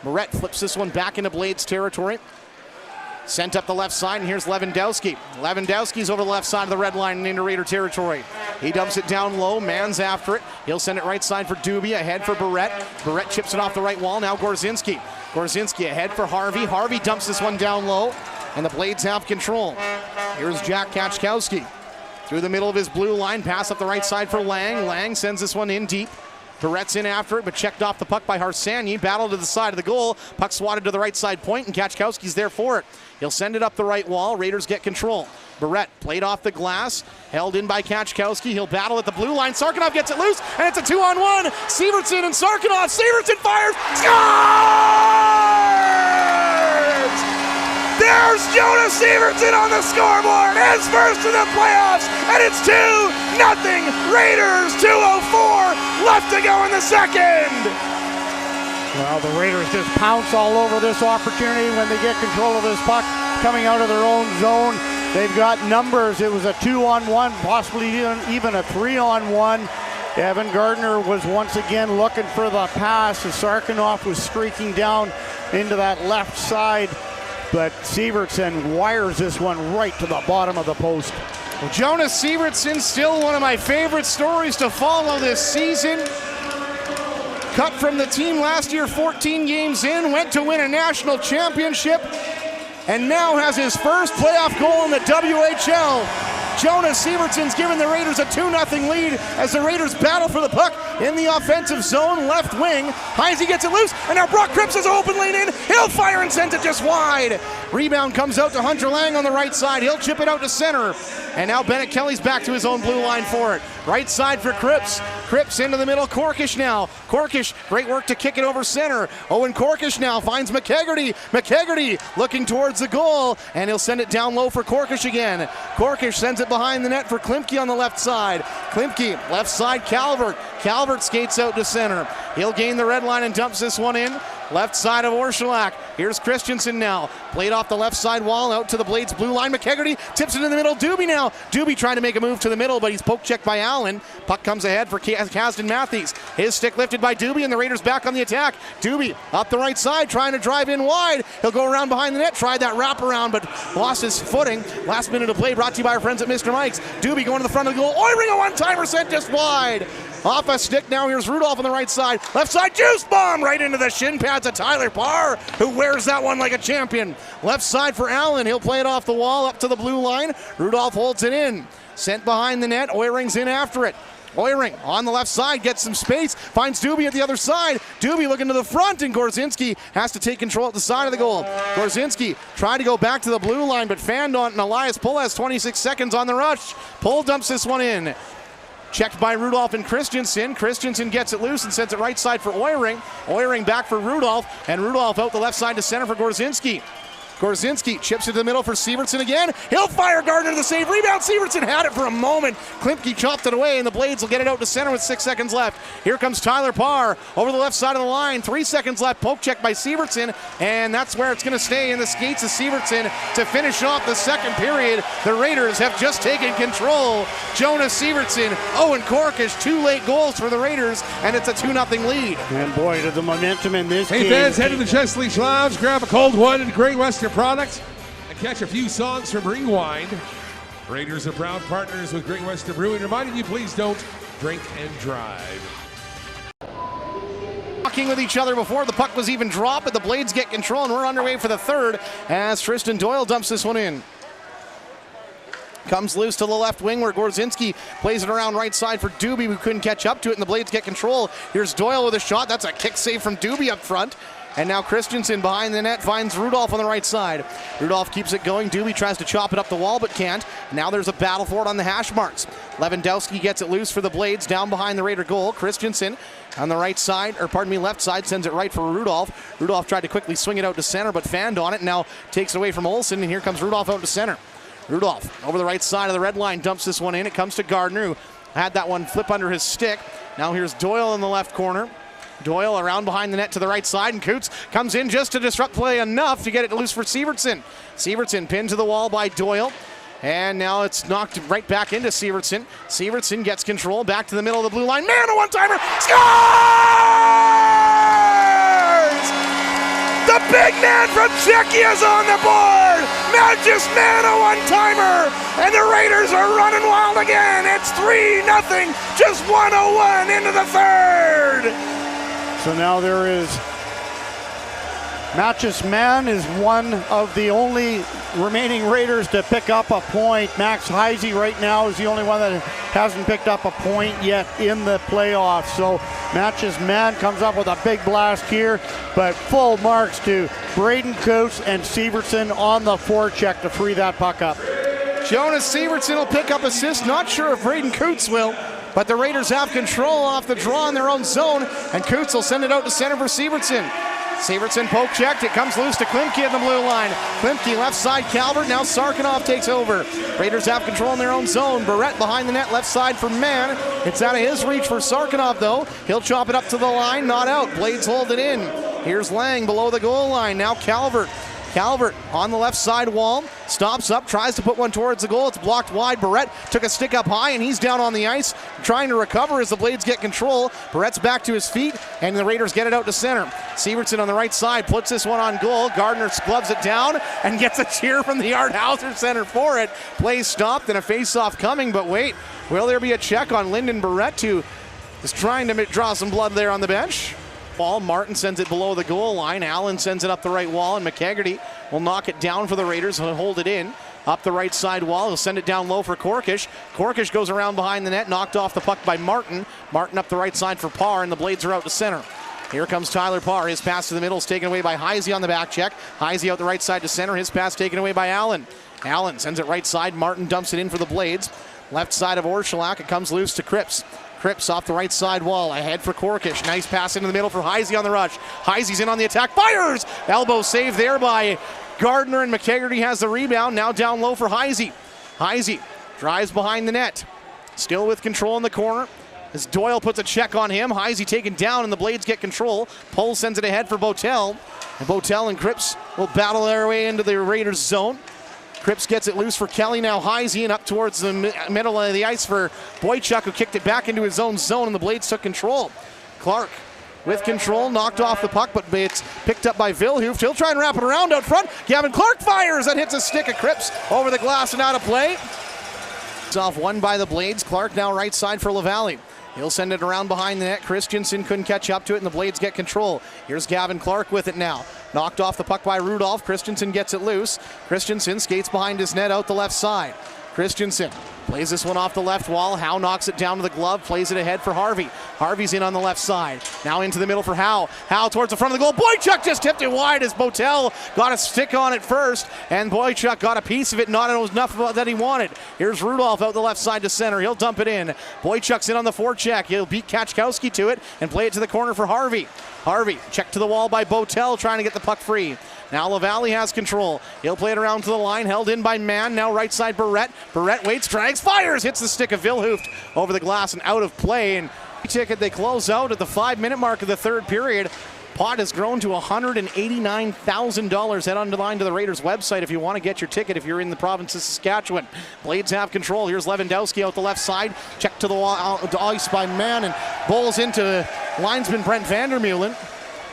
Barrett flips this one back into Blades territory. Sent up the left side, and here's Lewandowski. Lewandowski's over the left side of the red line and into Raider territory. He dumps it down low, man's after it. He'll send it right side for Doobie, ahead for Barrett. Barrett chips it off the right wall, now Gorzinski. Gorzinski ahead for Harvey. Harvey dumps this one down low, and the Blades have control. Here's Jack Kaczkowski. Through the middle of his blue line, pass up the right side for Lang. Lang sends this one in deep. Barrett's in after it, but checked off the puck by Harsanyi. Battle to the side of the goal. Puck swatted to the right side point, and Kaczkowski's there for it. He'll send it up the right wall. Raiders get control. Barrett played off the glass, held in by Kaczkowski. He'll battle at the blue line. Sarkanoff gets it loose, and it's a 2-on-1. Severson and Sarkanoff. Severson fires. Scores! There's Jonas Severson on the scoreboard. His first in the playoffs, and it's 2-0 Raiders. 2:04 left to go in the second. Well, the Raiders just pounce all over this opportunity when they get control of this puck coming out of their own zone. They've got numbers. It was a 2-on-1, possibly even a 3-on-1. Evan Gardner was once again looking for the pass as Sarkanoff was streaking down into that left side. But Severson wires this one right to the bottom of the post. Well, Jonas Severson, still one of my favorite stories to follow this season. Cut from the team last year, 14 games in, went to win a national championship, and now has his first playoff goal in the WHL. Jonas Severson's given the Raiders a 2-0 lead as the Raiders battle for the puck in the offensive zone, left wing. Heisey gets it loose, and now Brock Cripps has an open lane in. He'll fire and sends it just wide. Rebound comes out to Hunter Lang on the right side. He'll chip it out to center. And now Bennett Kelly's back to his own blue line for it. Right side for Cripps. Cripps into the middle. Corkish now. Corkish, great work to kick it over center. Owen Corkish now finds McKeggerty. McKeggerty looking towards the goal, and he'll send it down low for Corkish again. Corkish sends it behind the net for Klimke on the left side. Klimke, left side, Calvert. Calvert skates out to center. He'll gain the red line and dumps this one in. Left side of Orszalak. Here's Christensen now. Played off the left side wall out to the Blades blue line. McKeggerty tips it in the middle. Doobie now. Doobie trying to make a move to the middle, but he's poke checked by Allen. Puck comes ahead for Kasdan Matthews. His stick lifted by Doobie, and the Raiders back on the attack. Doobie up the right side trying to drive in wide. He'll go around behind the net. Tried that wraparound, but lost his footing. Last minute of play brought to you by our friends at Mr. Mike's. Doobie going to the front of the goal. Oiring a one-timer sent just wide. Off a stick now, here's Rudolph on the right side. Left side, juice bomb right into the shin pads of Tyler Parr, who wears that one like a champion. Left side for Allen. He'll play it off the wall up to the blue line. Rudolph holds it in. Sent behind the net. Oiring's in after it. Oiring on the left side, gets some space, finds Doobie at the other side. Doobie looking to the front, and Gorzinski has to take control at the side of the goal. Gorzinski tried to go back to the blue line, but fanned on, and Elias Pull has 26 seconds on the rush. Pull dumps this one in. Checked by Rudolph and Christensen. Christensen gets it loose and sends it right side for Oiring. Oiring back for Rudolph, and Rudolph out the left side to center for Gorzinski. Gorzinski chips it to the middle for Sievertson again. He'll fire Gardner to the save. Rebound. Sievertson had it for a moment. Klimke chopped it away, and the Blades will get it out to center with 6 seconds left. Here comes Tyler Parr over the left side of the line. 3 seconds left. Poke check by Sievertson, and that's where it's going to stay in the skates of Sievertson to finish off the second period. The Raiders have just taken control. Jonas Sievertson, Owen Korkish, 2 late goals for the Raiders, and it's a 2-0 lead. And boy, to the momentum in this game. Hey fans, head to the Chesley Lounge, grab a cold one and Great Western product, and catch a few songs from Rewind. Raiders are proud partners with Great Western Brewing, reminding you please don't drink and drive. Talking with each other before the puck was even dropped, but the Blades get control, and we're underway for the third as Tristan Doyle dumps this one in. Comes loose to the left wing where Gorzinski plays it around right side for Doobie, who couldn't catch up to it, and the Blades get control. Here's Doyle with a shot. That's a kick save from Doobie up front. And now Christensen behind the net finds Rudolph on the right side. Rudolph keeps it going. Doobie tries to chop it up the wall but can't. Now there's a battle for it on the hash marks. Lewandowski gets it loose for the Blades down behind the Raider goal. Christensen on the right side, or pardon me, left side, sends it right for Rudolph. Rudolph tried to quickly swing it out to center but fanned on it. Now takes it away from Olsen, and here comes Rudolph out to center. Rudolph over the right side of the red line dumps this one in. It comes to Gardner, who had that one flip under his stick. Now here's Doyle in the left corner. Doyle around behind the net to the right side, and Coots comes in just to disrupt play enough to get it loose for Sievertson. Sievertson pinned to the wall by Doyle, and now it's knocked right back into Sievertson. Sievertson gets control back to the middle of the blue line. Man, a one-timer! Scores! The big man from Czechia is on the board! Magis Man, a one-timer! And the Raiders are running wild again! It's 3-0, just 1:01 into the third! So now there is Matches Man is one of the only remaining Raiders to pick up a point. Max Heisey right now is the only one that hasn't picked up a point yet in the playoffs. So Matches Man comes up with a big blast here, but full marks to Braden Coates and Sievertson on the forecheck to free that puck up. Jonas Sievertson will pick up assist. Not sure if Braden Coots will, but the Raiders have control off the draw in their own zone, and Coots will send it out to center for Sievertson. Sievertson poke checked. It comes loose to Klimke in the blue line. Klimke left side Calvert. Now Sarkhanov takes over. Raiders have control in their own zone. Barrett behind the net, left side for Mann. It's out of his reach for Sarkhanov though. He'll chop it up to the line, not out. Blades hold it in. Here's Lang below the goal line. Now Calvert. Calvert on the left side wall, stops up, tries to put one towards the goal. It's blocked wide. Barrett took a stick up high, and he's down on the ice trying to recover as the Blades get control. Barrett's back to his feet, and the Raiders get it out to center. Sievertson on the right side puts this one on goal. Gardner gloves it down and gets a cheer from the Art Hauser center for it. Play stopped and a face-off coming, but wait, will there be a check on Lyndon Barrett, who is trying to draw some blood there on the bench? Ball. Martin sends it below the goal line. Allen sends it up the right wall, and McHaggerty will knock it down for the Raiders. He'll hold it in up the right side wall. He'll send it down low for Korkish. Korkish goes around behind the net, knocked off the puck by Martin. Martin up the right side for Parr, and the Blades are out to center. Here comes Tyler Parr. His pass to the middle is taken away by Heisey on the back check. Heisey out the right side to center. His pass taken away by Allen. Allen sends it right side. Martin dumps it in for the Blades. Left side of Orschelak. It comes loose to Cripps. Cripps off the right side wall, ahead for Korkish. Nice pass into the middle for Heisey on the rush. Heisey's in on the attack, fires! Elbow save there by Gardner, and McHaggerty has the rebound. Now down low for Heisey. Heisey drives behind the net. Still with control in the corner. As Doyle puts a check on him, Heisey taken down, and the Blades get control. Pole sends it ahead for Botel. And Botel and Cripps will battle their way into the Raiders zone. Cripps gets it loose for Kelly, now Heisey, and up towards the middle of the ice for Boychuk, who kicked it back into his own zone, and the Blades took control. Clark with control, knocked off the puck, but it's picked up by Vilhoof. He'll try and wrap it around out front. Gavin Clark fires, that hits a stick of Cripps over the glass and out of play. It's off one by the Blades. Clark now right side for LaValle. He'll send it around behind the net. Christensen couldn't catch up to it, and the Blades get control. Here's Gavin Clark with it now. Knocked off the puck by Rudolph. Christensen gets it loose. Christensen skates behind his net out the left side. Christensen plays this one off the left wall. Howe knocks it down to the glove, plays it ahead for Harvey. Harvey's in on the left side. Now into the middle for Howe. Howe towards the front of the goal. Boychuk just tipped it wide as Botel got a stick on it first, and Boychuk got a piece of it, not enough that he wanted. Here's Rudolph out the left side to center. He'll dump it in. Boychuk's in on the forecheck. He'll beat Kachkowski to it and play it to the corner for Harvey. Harvey, checked to the wall by Botel, trying to get the puck free. Now LaValle has control. He'll play it around to the line, held in by Mann. Now right side Barrett. Barrett waits, drags, fires, hits the stick of Vilhooft over the glass and out of play. And ticket, they close out at the 5-minute mark of the third period. Pot has grown to $189,000. Head on the line to the Raiders website if you want to get your ticket if you're in the province of Saskatchewan. Blades have control. Here's Lewandowski out the left side. Check to the wall, to ice by Mann, and bowls into linesman Brent Vandermeulen.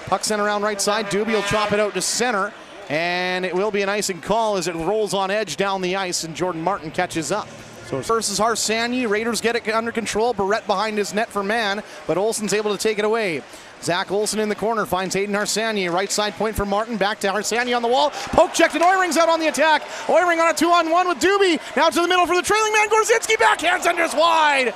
Puck sent around right side. Doobie will chop it out to center, and it will be an icing call as it rolls on edge down the ice, and Jordan Martin catches up. So versus Harsanyi, Raiders get it under control. Barrett behind his net for Mann, but Olsen's able to take it away. Zach Olsen in the corner finds Hayden Harsanyi. Right side point for Martin. Back to Harsanyi on the wall. Poke checked and Oiring's out on the attack. Oiring on a 2-on-1 with Doobie. Now to the middle for the trailing man. Gorzinski backhands under his wide.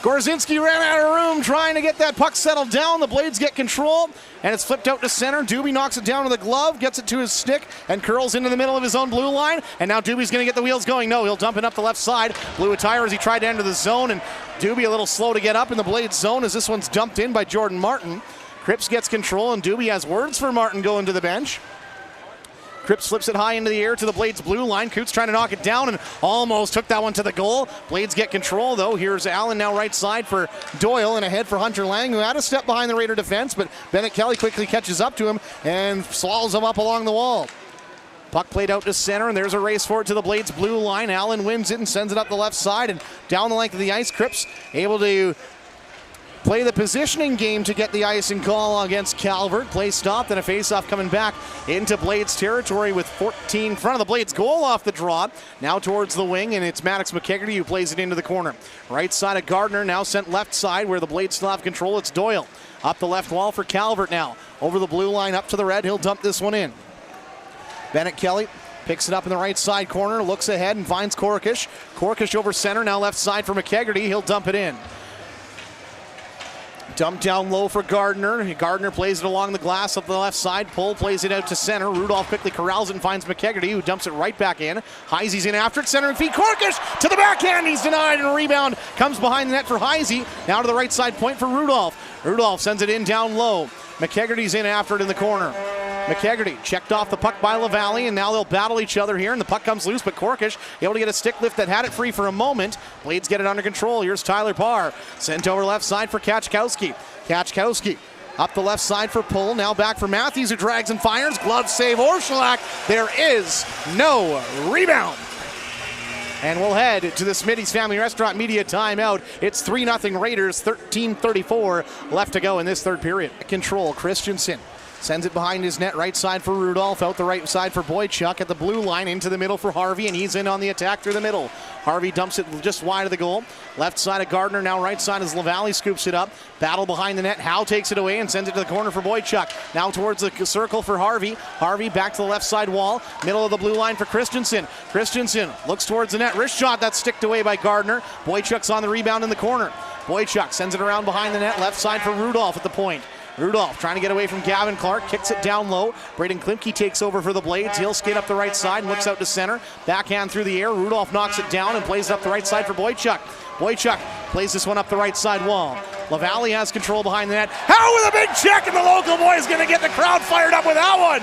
Gorzinski ran out of room trying to get that puck settled down. The Blades get control, and it's flipped out to center. Doobie knocks it down to the glove, gets it to his stick, and curls into the middle of his own blue line. And now Doobie's going to get the wheels going. No, he'll dump it up the left side. Blew a tire as he tried to enter the zone, and Doobie a little slow to get up in the Blades zone as this one's dumped in by Jordan Martin. Cripps gets control, and Doobie has words for Martin going to the bench. Cripps flips it high into the air to the Blades blue line. Coots trying to knock it down and almost took that one to the goal. Blades get control though. Here's Allen now right side for Doyle and ahead for Hunter Lang, who had a step behind the Raider defense, but Bennett Kelly quickly catches up to him and swallows him up along the wall. Puck played out to center, and there's a race for it to the Blades blue line. Allen wins it and sends it up the left side and down the length of the ice. Cripps able to play the positioning game to get the icing call against Calvert. Play stopped and a face-off coming back into Blades territory with 14 in front of the Blades goal off the draw. Now towards the wing, and it's Maddox McKegarty who plays it into the corner. Right side of Gardner, now sent left side where the Blades still have control. It's Doyle. Up the left wall for Calvert now. Over the blue line, up to the red. He'll dump this one in. Bennett Kelly picks it up in the right side corner, looks ahead and finds Korkish. Korkish over center, now left side for McKegarty. He'll dump it in. Dumped down low for Gardner. Gardner plays it along the glass up the left side. Pull plays it out to center. Rudolph quickly corrals it and finds McKegarty, who dumps it right back in. Heisey's in after it. Center and feet. Korkish to the backhand. He's denied, and a rebound comes behind the net for Heisey. Now to the right side point for Rudolph. Rudolph sends it in down low. McKegarty's in after it in the corner. McKegarty checked off the puck by LaValle, and now they'll battle each other here, and the puck comes loose, but Korkish able to get a stick lift that had it free for a moment. Blades get it under control. Here's Tyler Parr. Sent over left side for Kachkowski. Kachkowski up the left side for Pull. Now back for Matthews, who drags and fires. Glove save Orschelak. There is no rebound. And we'll head to the Smitty's Family Restaurant media timeout. It's 3-0 Raiders, 13:34 left to go in this third period. Control, Christensen sends it behind his net, right side for Rudolph, out the right side for Boychuk at the blue line, into the middle for Harvey, and he's in on the attack through the middle. Harvey dumps it just wide of the goal. Left side of Gardner, now right side as LaValle scoops it up. Battle behind the net. Howe takes it away and sends it to the corner for Boychuk. Now towards the circle for Harvey. Harvey back to the left side wall. Middle of the blue line for Christensen. Christensen looks towards the net. Wrist shot that's sticked away by Gardner. Boychuk's on the rebound in the corner. Boychuk sends it around behind the net. Left side for Rudolph at the point. Rudolph trying to get away from Gavin Clark, kicks it down low. Braden Klimke takes over for the Blades. He'll skate up the right side and looks out to center. Backhand through the air. Rudolph knocks it down and plays it up the right side for Boychuk. Boychuk plays this one up the right side wall. LaValle has control behind the net. Howe with a big check, and the local boy is going to get the crowd fired up with that one.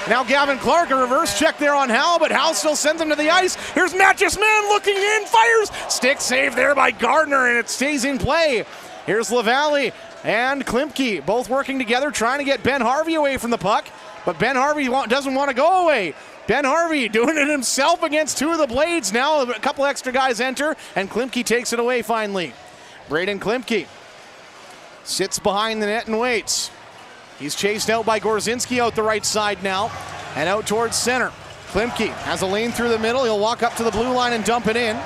Now Gavin Clark, a reverse check there on Howe, but Howe still sends him to the ice. Here's Matches Man looking in, fires. Stick save there by Gardner, and it stays in play. Here's LaValle and Klimke, both working together, trying to get Ben Harvey away from the puck, but Ben Harvey doesn't want to go away. Ben Harvey doing it himself against two of the Blades. Now a couple extra guys enter, and Klimke takes it away finally. Braden Klimke sits behind the net and waits. He's chased out by Gorzinski out the right side now, and out towards center. Klimke has a lane through the middle. He'll walk up to the blue line and dump it in.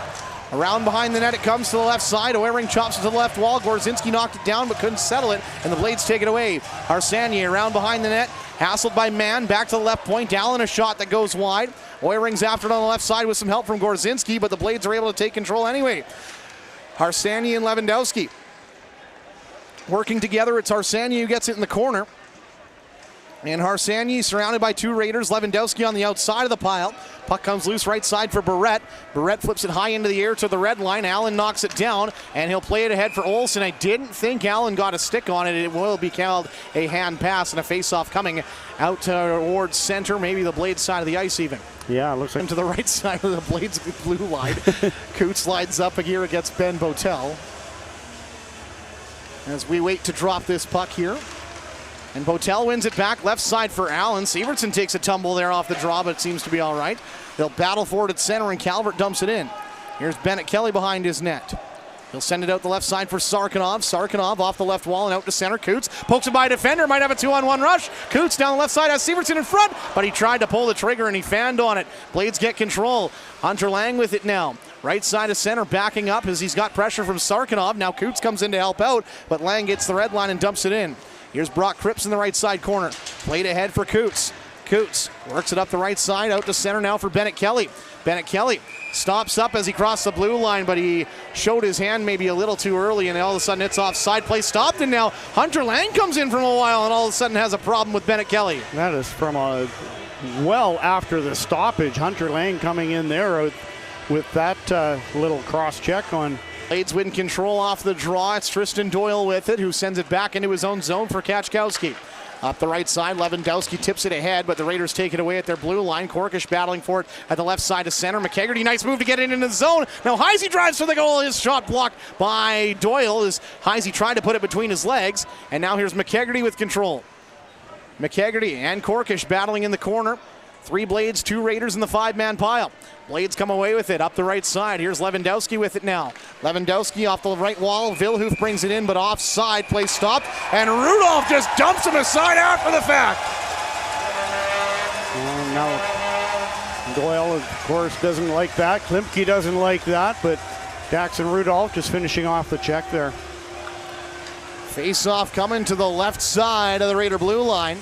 Around behind the net it comes to the left side. Oehring chops it to the left wall. Gorzinski knocked it down but couldn't settle it, and the Blades take it away. Harsanyi around behind the net, hassled by Mann, back to the left point. Allen a shot that goes wide. Oehring's after it on the left side with some help from Gorzinski, but the Blades are able to take control anyway. Harsanyi and Lewandowski working together. It's Harsanyi who gets it in the corner. And Harsanyi surrounded by two Raiders. Lewandowski on the outside of the pile. Puck comes loose right side for Barrett. Barrett flips it high into the air to the red line. Allen knocks it down, and he'll play it ahead for Olsen. I didn't think Allen got a stick on it. It will be called a hand pass and a face-off coming out towards center, maybe the Blades side of the ice even. Yeah, it looks like To the right side of the Blades blue line. Coots slides up here against Ben Botel. As we wait to drop this puck here. And Botel wins it back, left side for Allen. Severson takes a tumble there off the draw, but it seems to be all right. They'll battle for it at center, and Calvert dumps it in. Here's Bennett Kelly behind his net. He'll send it out the left side for Sarkinov. Sarkinov off the left wall and out to center. Coots pokes it by a defender, might have a 2-on-1 rush. Coots down the left side has Severson in front, but he tried to pull the trigger and he fanned on it. Blades get control. Hunter Lang with it now. Right side of center backing up as he's got pressure from Sarkinov. Now Coots comes in to help out, but Lang gets the red line and dumps it in. Here's Brock Cripps in the right side corner. Played ahead for Coots. Coots works it up the right side, out to center now for Bennett Kelly. Bennett Kelly stops up as he crossed the blue line, but he showed his hand maybe a little too early, and all of a sudden it's offside. Play stopped, and now Hunter Lang comes in from a while and all of a sudden has a problem with Bennett Kelly. that is from well after the stoppage. Hunter Lang coming in there with that little cross check on. Blades win control off the draw. It's Tristan Doyle with it, who sends it back into his own zone for Kachkowski. Up the right side, Lewandowski tips it ahead, but the Raiders take it away at their blue line. Korkish battling for it at the left side of center. McKegarty, nice move to get it into the zone. Now Heisey drives for the goal. His shot blocked by Doyle as Heisey tried to put it between his legs. And now here's McKegarty with control. McKegarty and Korkish battling in the corner. Three Blades, two Raiders in the five-man pile. Blades come away with it up the right side. Here's Lewandowski with it now. Lewandowski off the right wall. Vilhoof brings it in, but offside. Play stopped. And Rudolph just dumps him aside after the fact. And now Doyle, of course, doesn't like that. Klimke doesn't like that, but Jackson Rudolph just finishing off the check there. Face-off coming to the left side of the Raider blue line.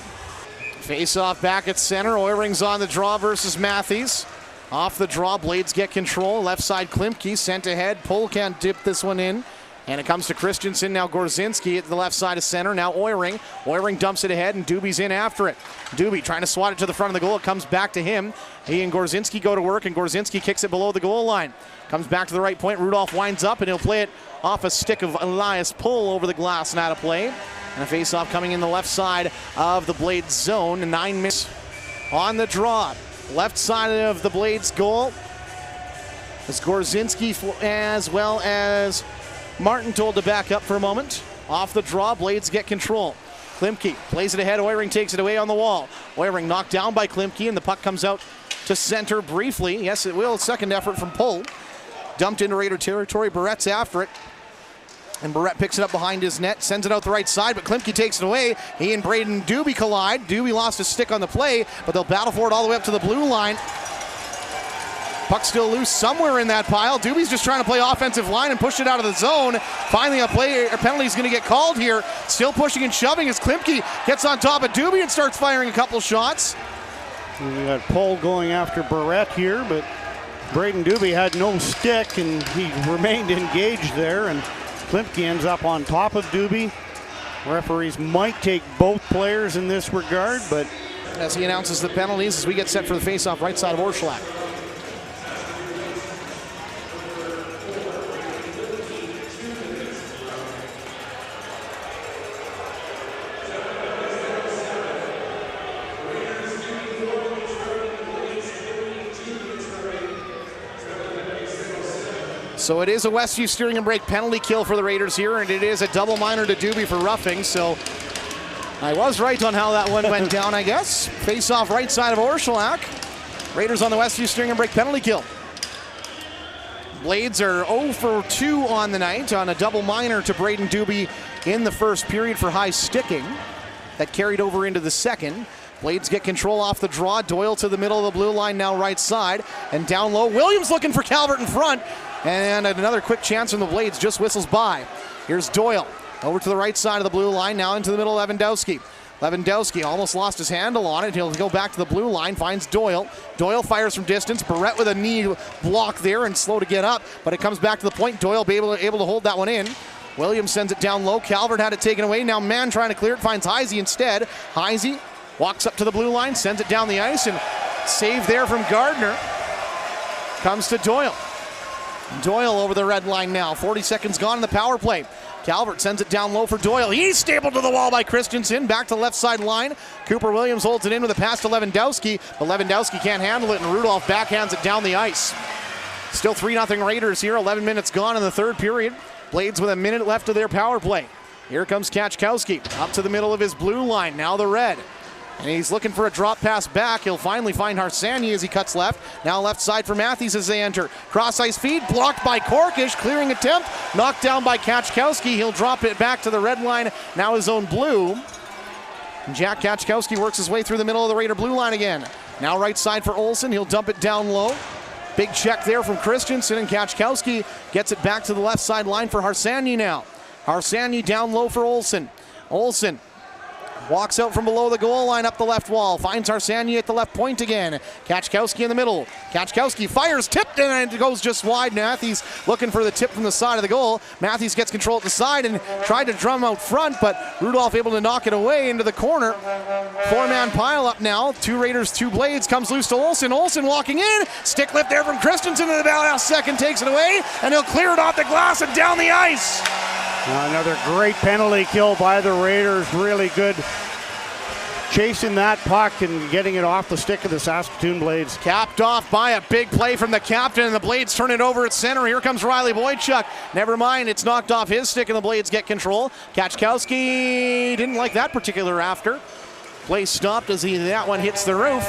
Face-off back at center. Oehring's on the draw versus Matthews. Off the draw, Blades get control. Left side, Klimke sent ahead. Pohl can't dip this one in. And it comes to Christensen. Now Gorzinski at the left side of center. Now Oehring. Oehring dumps it ahead, and Doobie's in after it. Doobie trying to swat it to the front of the goal. It comes back to him. He and Gorzinski go to work, and Gorzinski kicks it below the goal line. Comes back to the right point. Rudolph winds up, and he'll play it off a stick of Elias Pohl over the glass and out of play. And a face-off coming in the left side of the Blades zone. 9 minutes on the draw. Left side of the Blades goal. It's Gorzinski as well as Martin told to back up for a moment. Off the draw, Blades get control. Klimke plays it ahead. Oehring takes it away on the wall. Oehring knocked down by Klimke, and the puck comes out to center briefly. Yes, it will. Second effort from Pohl. Dumped into Raider territory. Barrett's after it. And Barrett picks it up behind his net, sends it out the right side, but Klimke takes it away. He and Braden Doobie collide. Doobie lost his stick on the play, but they'll battle for it all the way up to the blue line. Puck still loose somewhere in that pile. Doobie's just trying to play offensive line and push it out of the zone. Finally, a penalty is going to get called here. Still pushing and shoving as Klimke gets on top of Doobie and starts firing a couple shots. We got Pohl going after Barrett here, but Braden Doobie had no stick, and he remained engaged there, and Klimke ends up on top of Doobie. Referees might take both players in this regard, but as he announces the penalties as we get set for the face-off right side of Orschlak. So it is a Westview steering and brake penalty kill for the Raiders here, and it is a double minor to Doobie for roughing. So I was right on how that one went down, I guess. Face off right side of Orschlak. Raiders on the Westview steering and brake penalty kill. Blades are 0 for 2 on the night on a double minor to Braden Doobie in the first period for high sticking. That carried over into the second. Blades get control off the draw. Doyle to the middle of the blue line, now right side. And down low, Williams looking for Calvert in front. And another quick chance from the Blades just whistles by. Here's Doyle over to the right side of the blue line, now into the middle of Lewandowski. Lewandowski almost lost his handle on it. He'll go back to the blue line, finds Doyle. Doyle fires from distance. Barrett with a knee block there and slow to get up, but it comes back to the point. Doyle able to hold that one in. Williams sends it down low. Calvert had it taken away. Now Mann trying to clear it, finds Heisey instead. Heisey walks up to the blue line, sends it down the ice, and save there from Gardner. Comes to Doyle. Doyle over the red line now. 40 seconds gone in the power play. Calvert sends it down low for Doyle. He's stapled to the wall by Christensen. Back to the left side line. Cooper Williams holds it in with a pass to Lewandowski, but Lewandowski can't handle it, and Rudolph backhands it down the ice. Still 3-0 Raiders here. 11 minutes gone in the third period. Blades with a minute left of their power play. Here comes Kachkowski up to the middle of his blue line. Now the red. And he's looking for a drop pass back. He'll finally find Harsanyi as he cuts left. Now left side for Matthews as they enter. Cross ice feed, blocked by Korkish. Clearing attempt, knocked down by Kachkowski. He'll drop it back to the red line, now his own blue. And Jack Kachkowski works his way through the middle of the Raider blue line again. Now right side for Olsen. He'll dump it down low. Big check there from Christensen, and Kachkowski gets it back to the left side line for Harsanyi now. Harsanyi down low for Olsen. Olsen walks out from below the goal line up the left wall. Finds Harsanyi at the left point again. Kachkowski in the middle. Kachkowski fires, tipped, and it goes just wide. Matthews looking for the tip from the side of the goal. Matthews gets control at the side and tried to drum out front, but Rudolph able to knock it away into the corner. Four-man pile up now. 2 Raiders, 2 Blades. Comes loose to Olsen. Olsen walking in. Stick lift there from Christensen in the last second. Takes it away, and he'll clear it off the glass and down the ice. Another great penalty kill by the Raiders. Really good chasing that puck and getting it off the stick of the Saskatoon Blades. Capped off by a big play from the captain, and the Blades turn it over at center. Here comes Riley Boychuk. Never mind, it's knocked off his stick, and the Blades get control. Kachkowski didn't like that particular after. Play stopped as that one hits the roof.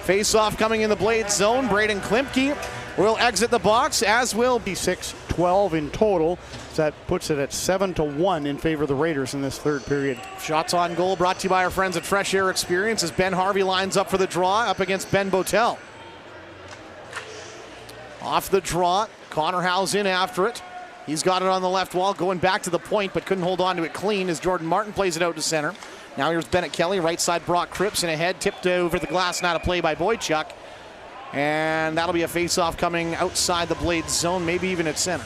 Face-off coming in the Blades zone. Braden Klimke will exit the box, as will be 6-12 in total. So that puts it at 7-1 in favor of the Raiders in this third period. Shots on goal brought to you by our friends at Fresh Air Experience as Ben Harvey lines up for the draw up against Ben Botel. Off the draw, Connor Howe's in after it. He's got it on the left wall, going back to the point, but couldn't hold on to it clean as Jordan Martin plays it out to center. Now here's Bennett Kelly, right side Brock Cripps, and ahead, tipped over the glass, not a play by Boychuk. And that'll be a face-off coming outside the Blades zone, maybe even at center.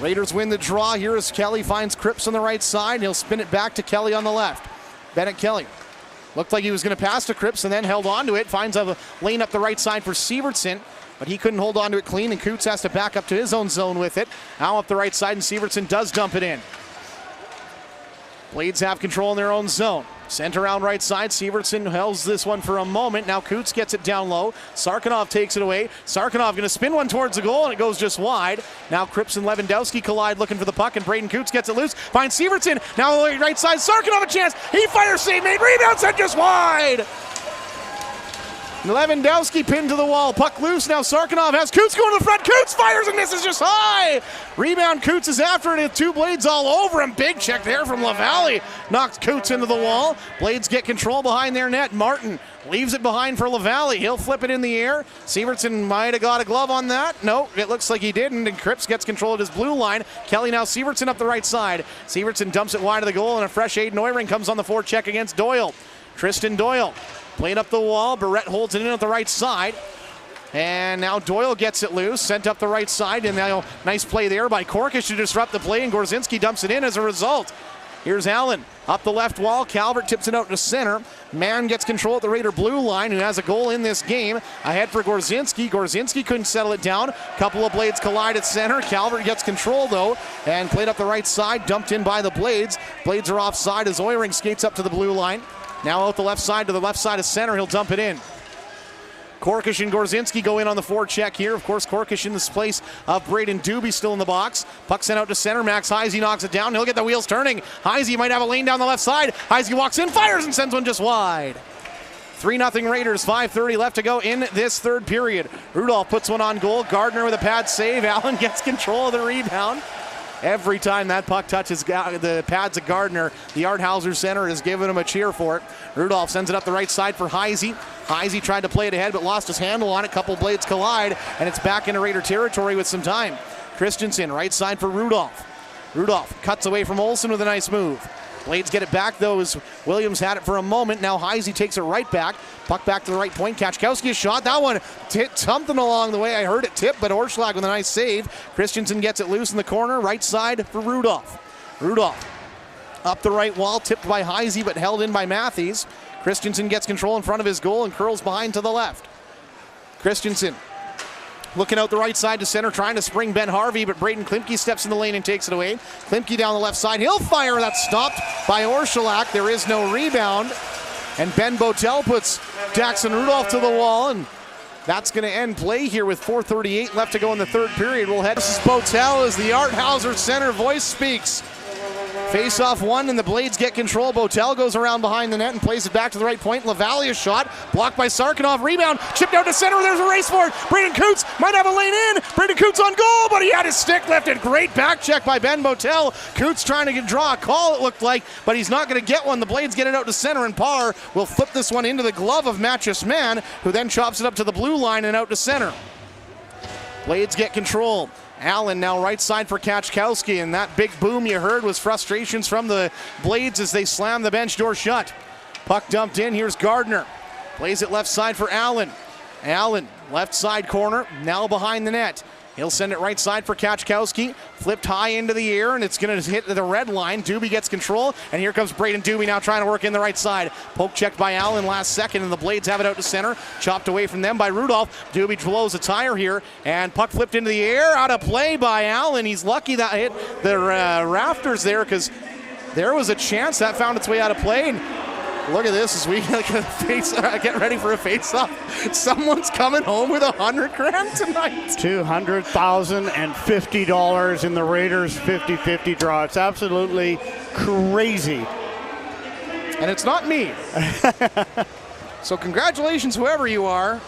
Raiders win the draw. Here as Kelly finds Cripps on the right side. He'll spin it back to Kelly on the left. Bennett Kelly looked like he was going to pass to Cripps and then held on to it. Finds a lane up the right side for Sievertson, but he couldn't hold on to it clean, and Coots has to back up to his own zone with it. Now up the right side, and Sievertson does dump it in. Blades have control in their own zone. Sent around right side. Sievertson holds this one for a moment. Now Coots gets it down low. Sarkinov takes it away. Sarkinov going to spin one towards the goal, and it goes just wide. Now Cripps and Lewandowski collide looking for the puck, and Braden Coots gets it loose. Finds Sievertson. Now right side. Sarkinov a chance. He fires, save made. Rebound sent just wide. Lewandowski pinned to the wall. Puck loose. Now Sarkinov has Coots going to the front. Coots fires and misses just high. Rebound. Coots is after it. 2 Blades all over him. Big check there from LaValle. Knocks Coots into the wall. Blades get control behind their net. Martin leaves it behind for LaValle. He'll flip it in the air. Sievertson might have got a glove on that. No, it looks like he didn't. And Cripps gets control of his blue line. Kelly now Sievertson up the right side. Sievertson dumps it wide of the goal, and a fresh Aiden Neuring comes on the forecheck against Doyle. Tristan Doyle played up the wall. Barrett holds it in at the right side. And now Doyle gets it loose, sent up the right side, and now nice play there by Korkish to disrupt the play, and Gorzinski dumps it in as a result. Here's Allen up the left wall. Calvert tips it out to center. Mann gets control at the Raider blue line, who has a goal in this game. Ahead for Gorzinski. Gorzinski couldn't settle it down. Couple of Blades collide at center. Calvert gets control though, and played up the right side, dumped in by the Blades. Blades are offside as Oyring skates up to the blue line. Now out the left side to the left side of center. He'll dump it in. Korkish and Gorzinski go in on the forecheck here. Of course, Korkish in this place of Braden Doobie still in the box. Puck sent out to center. Max Heisey knocks it down. He'll get the wheels turning. Heisey might have a lane down the left side. Heisey walks in, fires, and sends one just wide. 3-0 Raiders, 5:30 left to go in this third period. Rudolph puts one on goal. Gardner with a pad save. Allen gets control of the rebound. Every time that puck touches the pads of Gardner, the Art Hauser center is giving him a cheer for it. Rudolph sends it up the right side for Heisey. Heisey tried to play it ahead but lost his handle on it. Couple blades collide, and it's back into Raider territory with some time. Christensen, right side for Rudolph. Rudolph cuts away from Olsen with a nice move. Blades get it back, though, as Williams had it for a moment. Now Heisey takes it right back. Puck back to the right point. Kachkowski a shot. That one hit something along the way. I heard it tip, but Orschlag with a nice save. Christensen gets it loose in the corner. Right side for Rudolph. Rudolph up the right wall, tipped by Heisey, but held in by Matthews. Christensen gets control in front of his goal and curls behind to the left. Christensen looking out the right side to center, trying to spring Ben Harvey, but Braden Klimke steps in the lane and takes it away. Klimke down the left side. He'll fire. That's stopped by Orschlag. There is no rebound. And Ben Botel puts Jackson Rudolph to the wall, and that's going to end play here with 4:38 left to go in the third period. We'll head. This is Botel as the Art Hauser center voice speaks. Face-off one, and the Blades get control. Botel goes around behind the net and plays it back to the right point. Lavalley shot, blocked by Sarkinov. Rebound, chipped out to center. There's a race for it. Braden Coots might have a lane in. Braden Coots on goal, but he had his stick lifted. Great back check by Ben Botel. Coots trying to draw a call, it looked like, but he's not going to get one. The Blades get it out to center, and Parr will flip this one into the glove of Matches Mann, who then chops it up to the blue line and out to center. Blades get control. Allen now right side for Kachkowski, and that big boom you heard was frustrations from the Blades as they slam the bench door shut. Puck dumped in. Here's Gardner. Plays it left side for Allen. Allen, left side corner, now behind the net. He'll send it right side for Kachkowski. Flipped high into the air, and it's going to hit the red line. Doobie gets control, and here comes Braden Doobie now trying to work in the right side. Poke checked by Allen last second, and the Blades have it out to center. Chopped away from them by Rudolph. Doobie blows a tire here, and puck flipped into the air. Out of play by Allen. He's lucky that hit the rafters there, because there was a chance that found its way out of play. And look at this as we get ready for a face-off. Someone's coming home with $100,000 tonight. $200,050 in the Raiders 50-50 draw. It's absolutely crazy. And it's not me. So congratulations, whoever you are.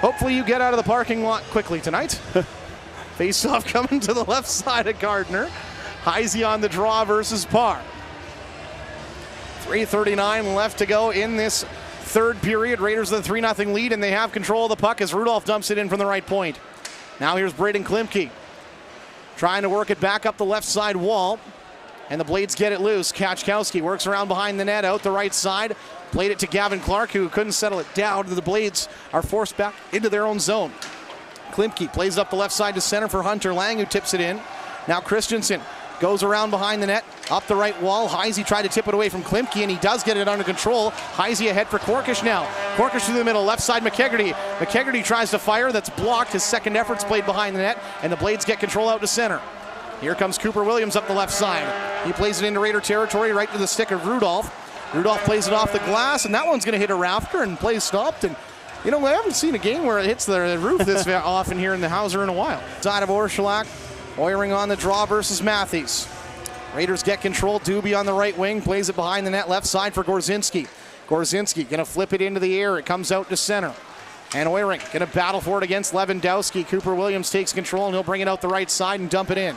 Hopefully you get out of the parking lot quickly tonight. Face-off coming to the left side of Gardner. Heisey on the draw versus Parr. 3:39 left to go in this third period. Raiders with a 3-0 lead, and they have control of the puck as Rudolph dumps it in from the right point. Now here's Braden Klimke trying to work it back up the left side wall, and the Blades get it loose. Kachkowski works around behind the net out the right side. Played it to Gavin Clark, who couldn't settle it down. The Blades are forced back into their own zone. Klimke plays it up the left side to center for Hunter Lang, who tips it in. Now Christensen goes around behind the net, up the right wall. Heisey tried to tip it away from Klimke, and he does get it under control. Heisey ahead for Corkish now. Corkish through the middle, left side McKegarty. McKegarty tries to fire, that's blocked. His second effort's played behind the net, and the Blades get control out to center. Here comes Cooper Williams up the left side. He plays it into Raider territory, right to the stick of Rudolph. Rudolph plays it off the glass, and that one's going to hit a rafter, and play stopped. And you know, I haven't seen a game where it hits the roof this often here in the Hauser in a while. Side of Orschlag. Oiring on the draw versus Matthews. Raiders get control. Doobie on the right wing. Plays it behind the net. Left side for Gorzinski. Gorzinski going to flip it into the air. It comes out to center. And Oiring going to battle for it against Lewandowski. Cooper Williams takes control, and he'll bring it out the right side and dump it in.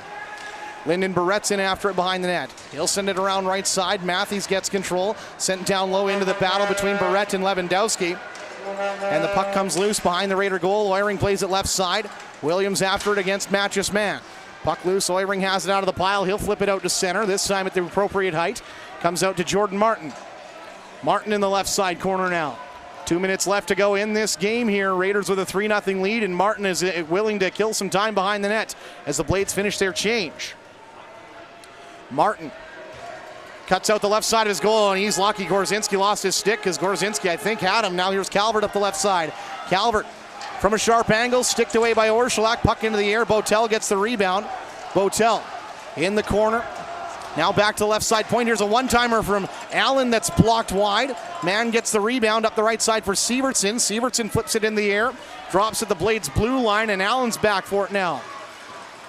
Lyndon Barrett's in after it behind the net. He'll send it around right side. Matthews gets control. Sent down low into the battle between Barrett and Lewandowski. And the puck comes loose behind the Raider goal. Oiring plays it left side. Williams after it against Matches Mann. Puck loose, Oiring has it out of the pile. He'll flip it out to center, this time at the appropriate height. Comes out to Jordan Martin. Martin in the left side corner now. 2 minutes left to go in this game here. Raiders with a 3-0 lead, and Martin is willing to kill some time behind the net as the Blades finish their change. Martin cuts out the left side of his goal, and he's lucky Gorzinski lost his stick because Gorzinski, I think, had him. Now here's Calvert up the left side. Calvert from a sharp angle, sticked away by Orschlag, puck into the air. Botel gets the rebound. Botel in the corner. Now back to the left side point. Here's a one-timer from Allen that's blocked wide. Mann gets the rebound up the right side for Sievertson. Sievertson flips it in the air, drops at the Blades' blue line, and Allen's back for it now.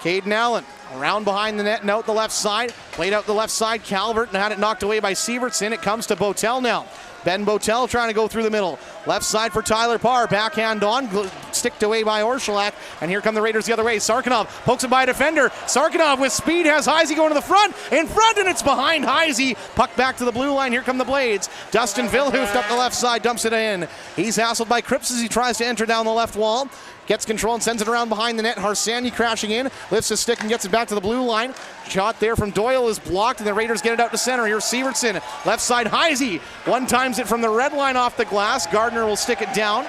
Caden Allen around behind the net and out the left side. Played out the left side. Calvert had it knocked away by Sievertson. It comes to Botel now. Ben Botel trying to go through the middle. Left side for Tyler Parr. Backhand on. Sticked away by Orshulak. And here come the Raiders the other way. Sarkinov pokes him by a defender. Sarkinov with speed has Heisey going to the front. In front, and it's behind Heisey. Puck back to the blue line. Here come the Blades. Dustin Vilhooft up the left side. Dumps it in. He's hassled by Cripps as he tries to enter down the left wall. Gets control and sends it around behind the net. Harsanyi crashing in. Lifts his stick and gets it back to the blue line. Shot there from Doyle is blocked, and the Raiders get it out to center. Here's Severson. Left side, Heisey. One times it from the red line off the glass. Gardner will stick it down.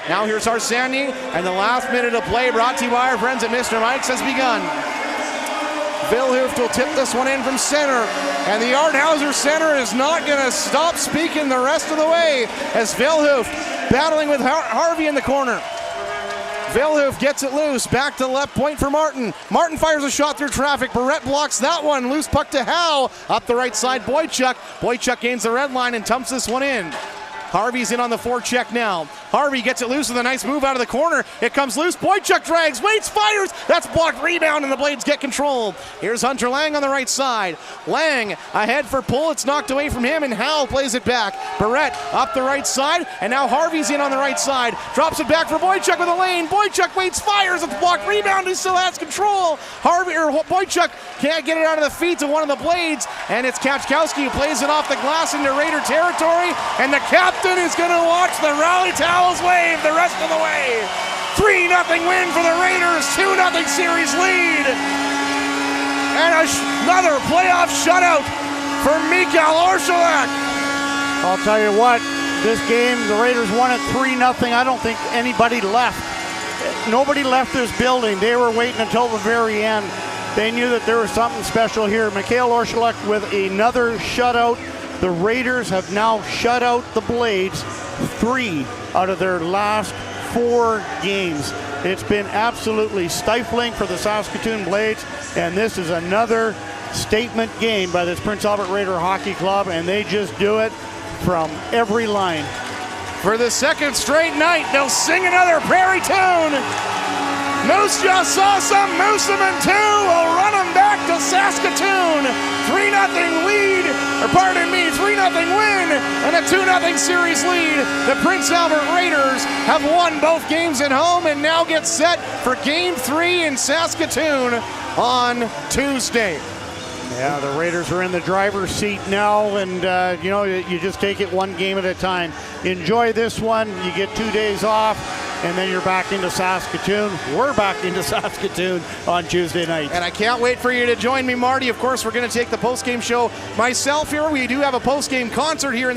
Now here's Harsanyi, and the last minute of play brought to you by our friends at Mr. Mike's has begun. Vilhooft will tip this one in from center, and the Arthauser center is not going to stop speaking the rest of the way as Vilhooft battling with Harvey in the corner. Vilhooft gets it loose, back to the left point for Martin. Martin fires a shot through traffic. Barrett blocks that one. Loose puck to Howe. Up the right side, Boychuk. Boychuk gains the red line and dumps this one in. Harvey's in on the forecheck now. Harvey gets it loose with a nice move out of the corner. It comes loose. Boychuk drags, waits, fires. That's blocked, rebound, and the Blades get control. Here's Hunter Lang on the right side. Lang ahead for pull. It's knocked away from him, and Howell plays it back. Barrett up the right side, and now Harvey's in on the right side. Drops it back for Boychuk with a lane. Boychuk waits, fires. It's blocked, rebound. He still has control. Boychuk can't get it out of the feet of one of the Blades, and it's Kachkowski who plays it off the glass into Raider territory, and the captain is going to watch the rally towels wave the rest of the way. 3-0 win for the Raiders, 2-0 series lead. And another playoff shutout for Mikael Orshulak. I'll tell you what, this game, the Raiders won it 3-0. I don't think anybody left. Nobody left this building. They were waiting until the very end. They knew that there was something special here. Mikael Orshulak with another shutout. The Raiders have now shut out the Blades 3 out of their last 4 games. It's been absolutely stifling for the Saskatoon Blades, and this is another statement game by this Prince Albert Raider Hockey Club, and they just do it from every line. For the second straight night, they'll sing another Prairie tune. Moose just saw some Mooseman 2 will run them back to Saskatoon. 3-0 lead, or pardon me, 3-0 win and a 2-0 series lead. The Prince Albert Raiders have won both games at home and now get set for Game 3 in Saskatoon on Tuesday. Yeah, the Raiders are in the driver's seat now, and you just take it one game at a time. Enjoy this one. You get 2 days off, and then you're back into Saskatoon. We're back into Saskatoon on Tuesday night. And I can't wait for you to join me, Marty. Of course, we're going to take the post-game show myself here. We do have a post-game concert here in the